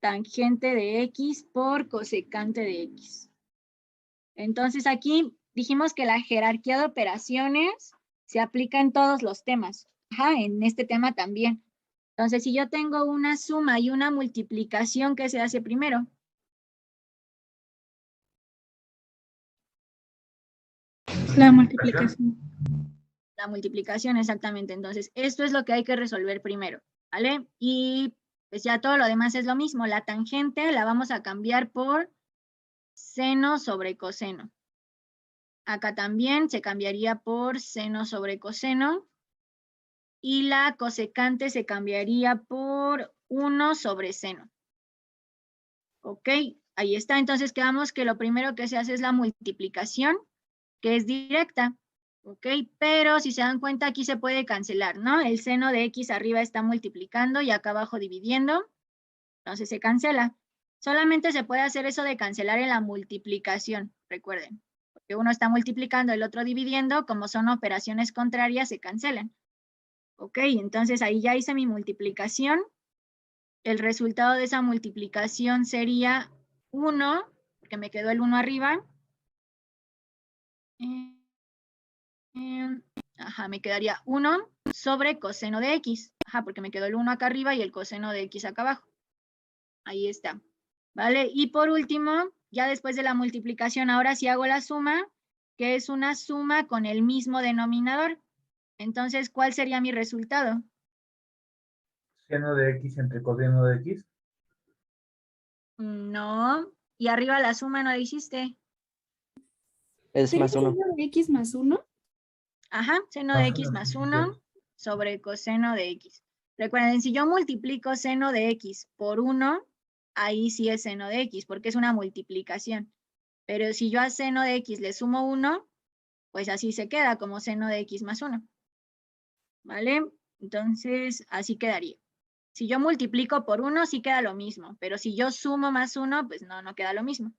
Speaker 1: tangente de x por cosecante de x. Entonces aquí dijimos que la jerarquía de operaciones se aplica en todos los temas. Ajá, en este tema también. Entonces, si yo tengo una suma y una multiplicación, ¿qué se hace primero?
Speaker 4: La multiplicación.
Speaker 1: La multiplicación, exactamente. Entonces, esto es lo que hay que resolver primero, ¿vale? Y pues ya todo lo demás es lo mismo. La tangente la vamos a cambiar por seno sobre coseno. Acá también se cambiaría por seno sobre coseno. Y la cosecante se cambiaría por 1 sobre seno. ¿Ok? Ahí está. Entonces quedamos que lo primero que se hace es la multiplicación, que es directa. ¿Ok? Pero si se dan cuenta, aquí se puede cancelar, ¿no? El seno de x arriba está multiplicando y acá abajo dividiendo. Entonces se cancela. Solamente se puede hacer eso de cancelar en la multiplicación, recuerden. que uno está multiplicando, el otro dividiendo, como son operaciones contrarias, se cancelan. Ok, entonces ahí ya hice mi multiplicación. El resultado de esa multiplicación sería 1, porque me quedó el 1 arriba. Ajá, me quedaría 1 sobre coseno de x. Ajá, porque me quedó el 1 acá arriba y el coseno de x acá abajo. Ahí está. ¿Vale? Y por último, ya después de la multiplicación, ahora sí hago la suma, que es una suma con el mismo denominador. Entonces, ¿cuál sería mi resultado?
Speaker 3: Seno de x entre coseno de x.
Speaker 1: No. Y arriba la suma no la hiciste.
Speaker 7: Es
Speaker 8: ¿Sería
Speaker 7: más 1.
Speaker 8: seno de x más 1?
Speaker 1: Ajá, seno de x más 1 sobre coseno de x. Recuerden, si yo multiplico seno de x por 1, ahí sí es seno de x, porque es una multiplicación. Pero si yo a seno de x le sumo 1, pues así se queda como seno de x más 1. ¿Vale? Entonces, así quedaría. Si yo multiplico por 1, sí queda lo mismo, pero si yo sumo más 1, pues no queda lo mismo.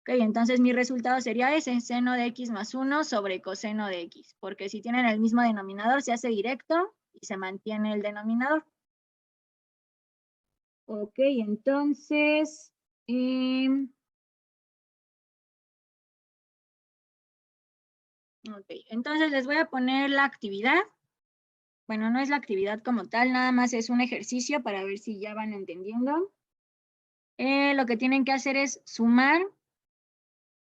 Speaker 1: Ok, entonces mi resultado sería ese, seno de x más 1 sobre coseno de x, porque si tienen el mismo denominador, se hace directo y se mantiene el denominador. Ok, entonces, les voy a poner la actividad. Bueno, no es la actividad como tal, nada más es un ejercicio para ver si ya van entendiendo. Lo que tienen que hacer es sumar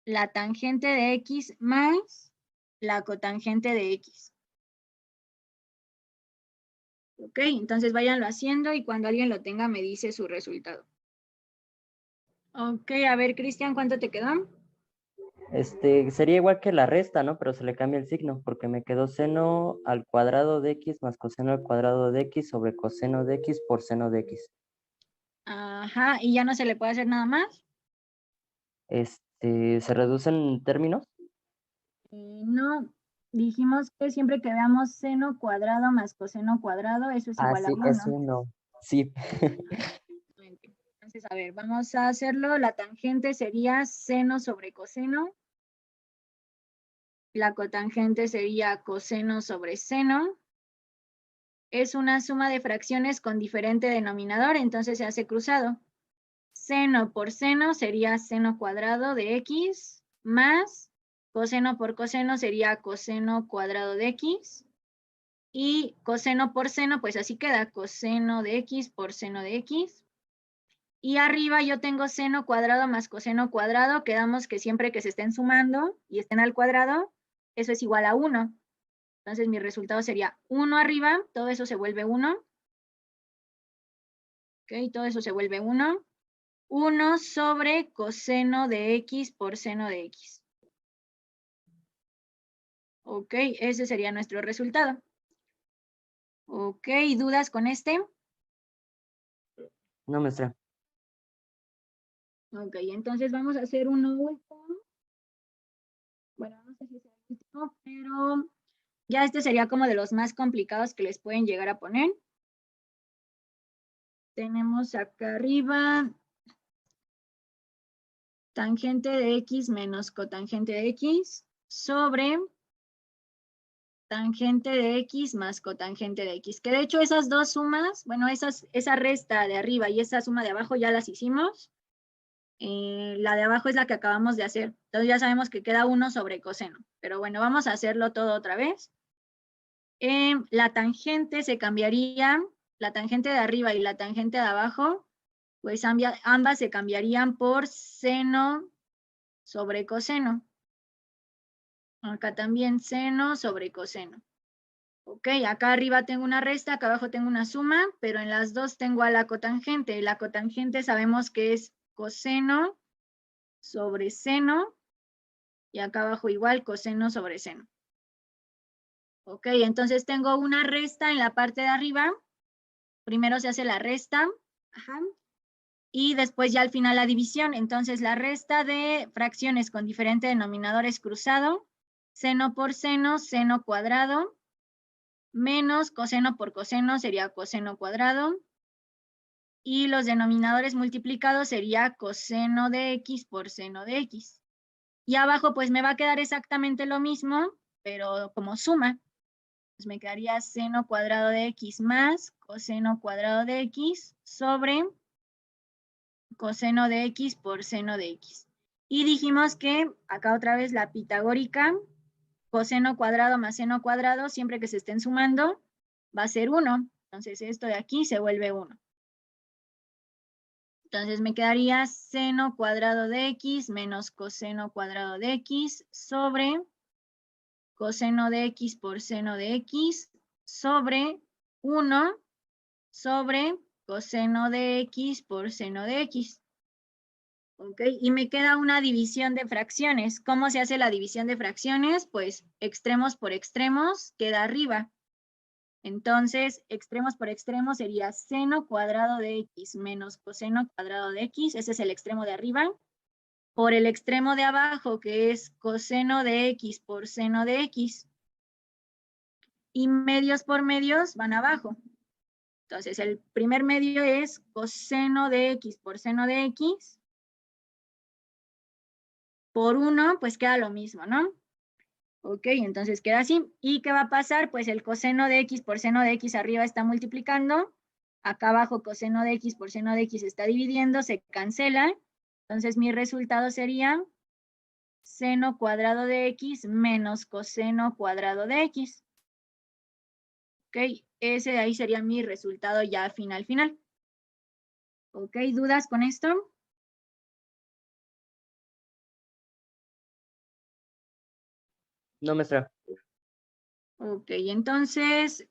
Speaker 1: la tangente de x más la cotangente de x. Ok, entonces váyanlo haciendo y cuando alguien lo tenga me dice su resultado. Ok, a ver, Cristian, ¿cuánto te quedó?
Speaker 7: Sería igual que la resta, ¿no? Pero se le cambia el signo, porque me quedó seno al cuadrado de x más coseno al cuadrado de x sobre coseno de x por seno de x.
Speaker 1: Ajá, ¿y ya no se le puede hacer nada más?
Speaker 7: ¿Se reducen términos?
Speaker 1: No, dijimos que siempre que veamos seno cuadrado más coseno cuadrado, eso es igual a
Speaker 7: Sí,
Speaker 1: 1.
Speaker 7: eso no. Sí.
Speaker 1: Entonces, a ver, vamos a hacerlo. La tangente sería seno sobre coseno. La cotangente sería coseno sobre seno. Es una suma de fracciones con diferente denominador, entonces se hace cruzado. Seno por seno sería seno cuadrado de x, más coseno por coseno sería coseno cuadrado de x. Y coseno por seno, pues así queda, coseno de x por seno de x. Y arriba yo tengo seno cuadrado más coseno cuadrado, quedamos que siempre que se estén sumando y estén al cuadrado, eso es igual a 1. Entonces mi resultado sería 1 arriba, todo eso se vuelve 1. Ok, todo eso se vuelve 1. 1 sobre coseno de x por seno de x. Ok, ese sería nuestro resultado. Ok, ¿dudas con este?
Speaker 7: No, maestra.
Speaker 1: Ok, entonces vamos a hacer uno último. Bueno, no sé si es el último, pero ya este sería como de los más complicados que les pueden llegar a poner. Tenemos acá arriba tangente de x menos cotangente de x sobre tangente de x más cotangente de x. Que de hecho esas dos sumas, bueno, esa resta de arriba y esa suma de abajo ya las hicimos. La de abajo es la que acabamos de hacer. Entonces ya sabemos que queda 1 sobre coseno. Pero bueno, vamos a hacerlo todo otra vez. La tangente se cambiaría, la tangente de arriba y la tangente de abajo, pues ambas se cambiarían por seno sobre coseno. Acá también seno sobre coseno. Ok, acá arriba tengo una resta, acá abajo tengo una suma, pero en las dos tengo a la cotangente. La cotangente sabemos que es coseno sobre seno, y acá abajo igual coseno sobre seno. Ok, entonces tengo una resta en la parte de arriba. Primero se hace la resta, ajá, y después ya al final la división. Entonces la resta de fracciones con diferente denominador es cruzado, seno por seno, seno cuadrado, menos coseno por coseno sería coseno cuadrado, y los denominadores multiplicados sería coseno de x por seno de x. Y abajo pues me va a quedar exactamente lo mismo, pero como suma. Pues me quedaría seno cuadrado de x más coseno cuadrado de x sobre coseno de x por seno de x. Y dijimos que acá otra vez la pitagórica, coseno cuadrado más seno cuadrado, siempre que se estén sumando, va a ser 1. Entonces esto de aquí se vuelve 1. Entonces me quedaría seno cuadrado de x menos coseno cuadrado de x sobre coseno de x por seno de x sobre 1 sobre coseno de x por seno de x. ¿Ok? Y me queda una división de fracciones. ¿Cómo se hace la división de fracciones? Pues extremos por extremos queda arriba. Entonces, extremos por extremos sería seno cuadrado de x menos coseno cuadrado de x. Ese es el extremo de arriba. Por el extremo de abajo, que es coseno de x por seno de x. Y medios por medios van abajo. Entonces, el primer medio es coseno de x por seno de x. Por 1, pues queda lo mismo, ¿no? Ok, entonces queda así. ¿Y qué va a pasar? Pues el coseno de x por seno de x arriba está multiplicando. Acá abajo coseno de x por seno de x está dividiendo, se cancela. Entonces mi resultado sería seno cuadrado de x menos coseno cuadrado de x. Ok, ese de ahí sería mi resultado ya final. Ok, ¿dudas con esto?
Speaker 7: No, maestra.
Speaker 1: Ok, entonces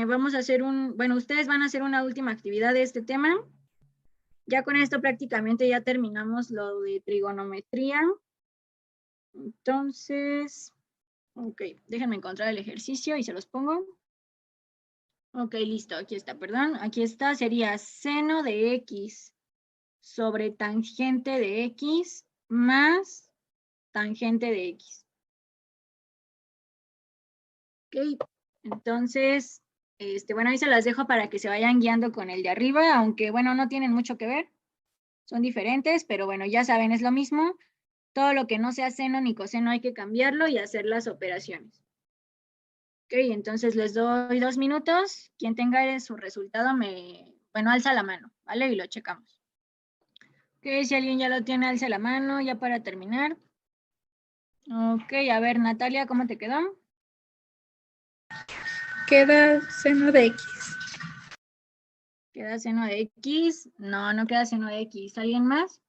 Speaker 1: vamos a hacer bueno, ustedes van a hacer una última actividad de este tema. Ya con esto prácticamente ya terminamos lo de trigonometría. Entonces, ok, déjenme encontrar el ejercicio y se los pongo. Ok, listo, aquí está, perdón. Aquí está, sería seno de x sobre tangente de x más tangente de x. Ok, entonces, bueno, ahí se las dejo para que se vayan guiando con el de arriba, aunque, bueno, no tienen mucho que ver. Son diferentes, pero bueno, ya saben, es lo mismo. Todo lo que no sea seno ni coseno hay que cambiarlo y hacer las operaciones. Ok, entonces les doy 2 minutos. Quien tenga su resultado, bueno, alza la mano, ¿vale? Y lo checamos. Ok, si alguien ya lo tiene, alza la mano, ya para terminar. Ok, a ver, Natalia, ¿cómo te quedó?
Speaker 4: Queda seno de x.
Speaker 1: ¿Queda seno de x? No, no queda seno de x. ¿Alguien más?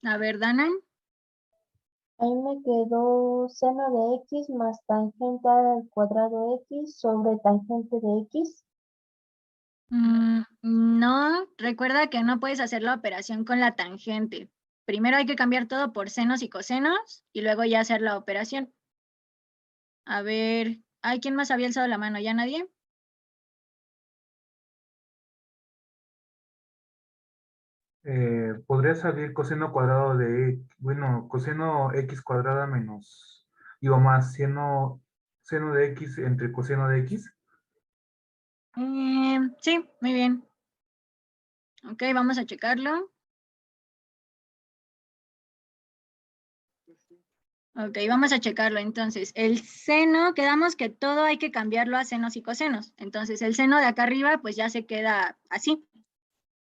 Speaker 1: A ver, Dana.
Speaker 2: Ahí me quedó seno de x más tangente al cuadrado de x sobre tangente de x.
Speaker 1: No, recuerda que no puedes hacer la operación con la tangente. Primero hay que cambiar todo por senos y cosenos y luego ya hacer la operación. A ver, ¿hay quién más había alzado la mano? ¿Ya nadie?
Speaker 3: Podría salir coseno cuadrado bueno, coseno x cuadrada menos, digo más, seno de x entre coseno de x.
Speaker 1: Sí, muy bien. Ok, vamos a checarlo. Ok, vamos a checarlo. Entonces, el seno, quedamos que todo hay que cambiarlo a senos y cosenos. Entonces, el seno de acá arriba, pues ya se queda así.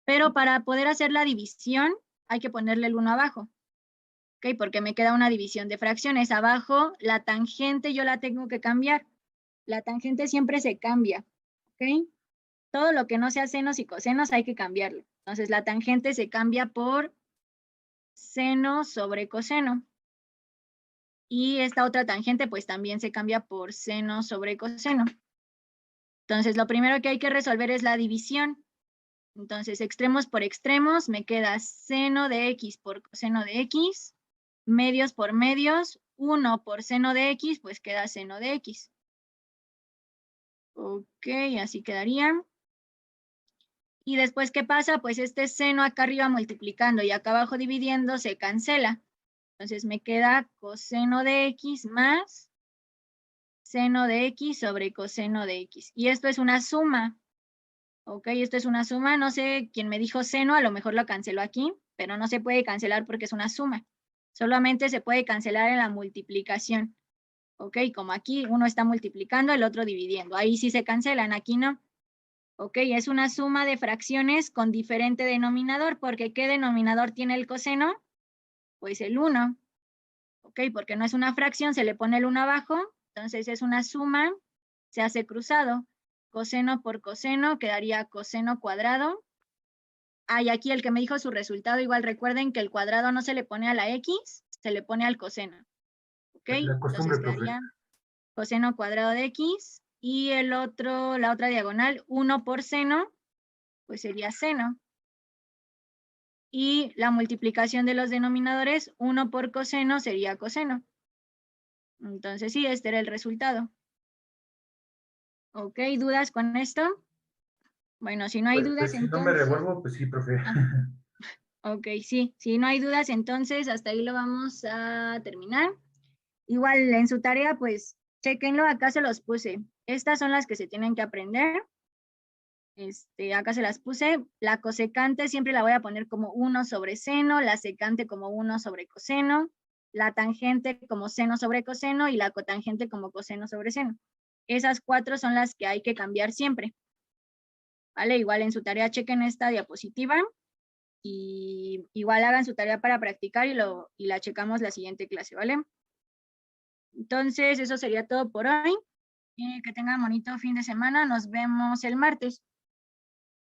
Speaker 1: Pero para poder hacer la división, hay que ponerle el 1 abajo. Ok, porque me queda una división de fracciones. Abajo, la tangente yo la tengo que cambiar. La tangente siempre se cambia. Ok, todo lo que no sea senos y cosenos hay que cambiarlo. Entonces, la tangente se cambia por seno sobre coseno. Y esta otra tangente pues también se cambia por seno sobre coseno. Entonces lo primero que hay que resolver es la división. Entonces extremos por extremos me queda seno de x por coseno de x, medios por medios, 1 por seno de x, pues queda seno de x. Ok, así quedaría. Y después, ¿qué pasa? Pues este seno acá arriba multiplicando y acá abajo dividiendo se cancela. Entonces me queda coseno de x más seno de x sobre coseno de x. Y esto es una suma. Ok, esto es una suma, no sé quién me dijo seno, a lo mejor lo canceló aquí, pero no se puede cancelar porque es una suma. Solamente se puede cancelar en la multiplicación. Ok, como aquí uno está multiplicando, el otro dividiendo. Ahí sí se cancelan, aquí no. Ok, es una suma de fracciones con diferente denominador, porque ¿qué denominador tiene el coseno? Pues el 1. Ok, porque no es una fracción, se le pone el 1 abajo, entonces es una suma, se hace cruzado. Coseno por coseno quedaría coseno cuadrado. Ah, y aquí el que me dijo su resultado, igual recuerden que el cuadrado no se le pone a la X, se le pone al coseno. Ok,
Speaker 3: La costumbre,
Speaker 1: entonces
Speaker 3: profe.
Speaker 1: quedaría coseno cuadrado de X, y el otro, la otra diagonal, 1 por seno, pues sería seno. Y la multiplicación de los denominadores, 1 por coseno sería coseno. Entonces sí, este era el resultado. Ok, ¿dudas con esto? Bueno, si no hay dudas,
Speaker 3: Pues si no me
Speaker 1: entonces...
Speaker 3: revuelvo, pues sí, profe.
Speaker 1: Ok, sí, si no hay dudas, entonces hasta ahí lo vamos a terminar. Igual en su tarea, pues, chequenlo, acá se los puse. Estas son las que se tienen que aprender. Acá se las puse. La cosecante siempre la voy a poner como 1 sobre seno, la secante como 1 sobre coseno, la tangente como seno sobre coseno y la cotangente como coseno sobre seno. Esas 4 son las que hay que cambiar siempre. ¿Vale? Igual en su tarea chequen esta diapositiva y igual hagan su tarea para practicar y la checamos la siguiente clase, ¿vale? Entonces, eso sería todo por hoy. Que tengan bonito fin de semana. Nos vemos el martes.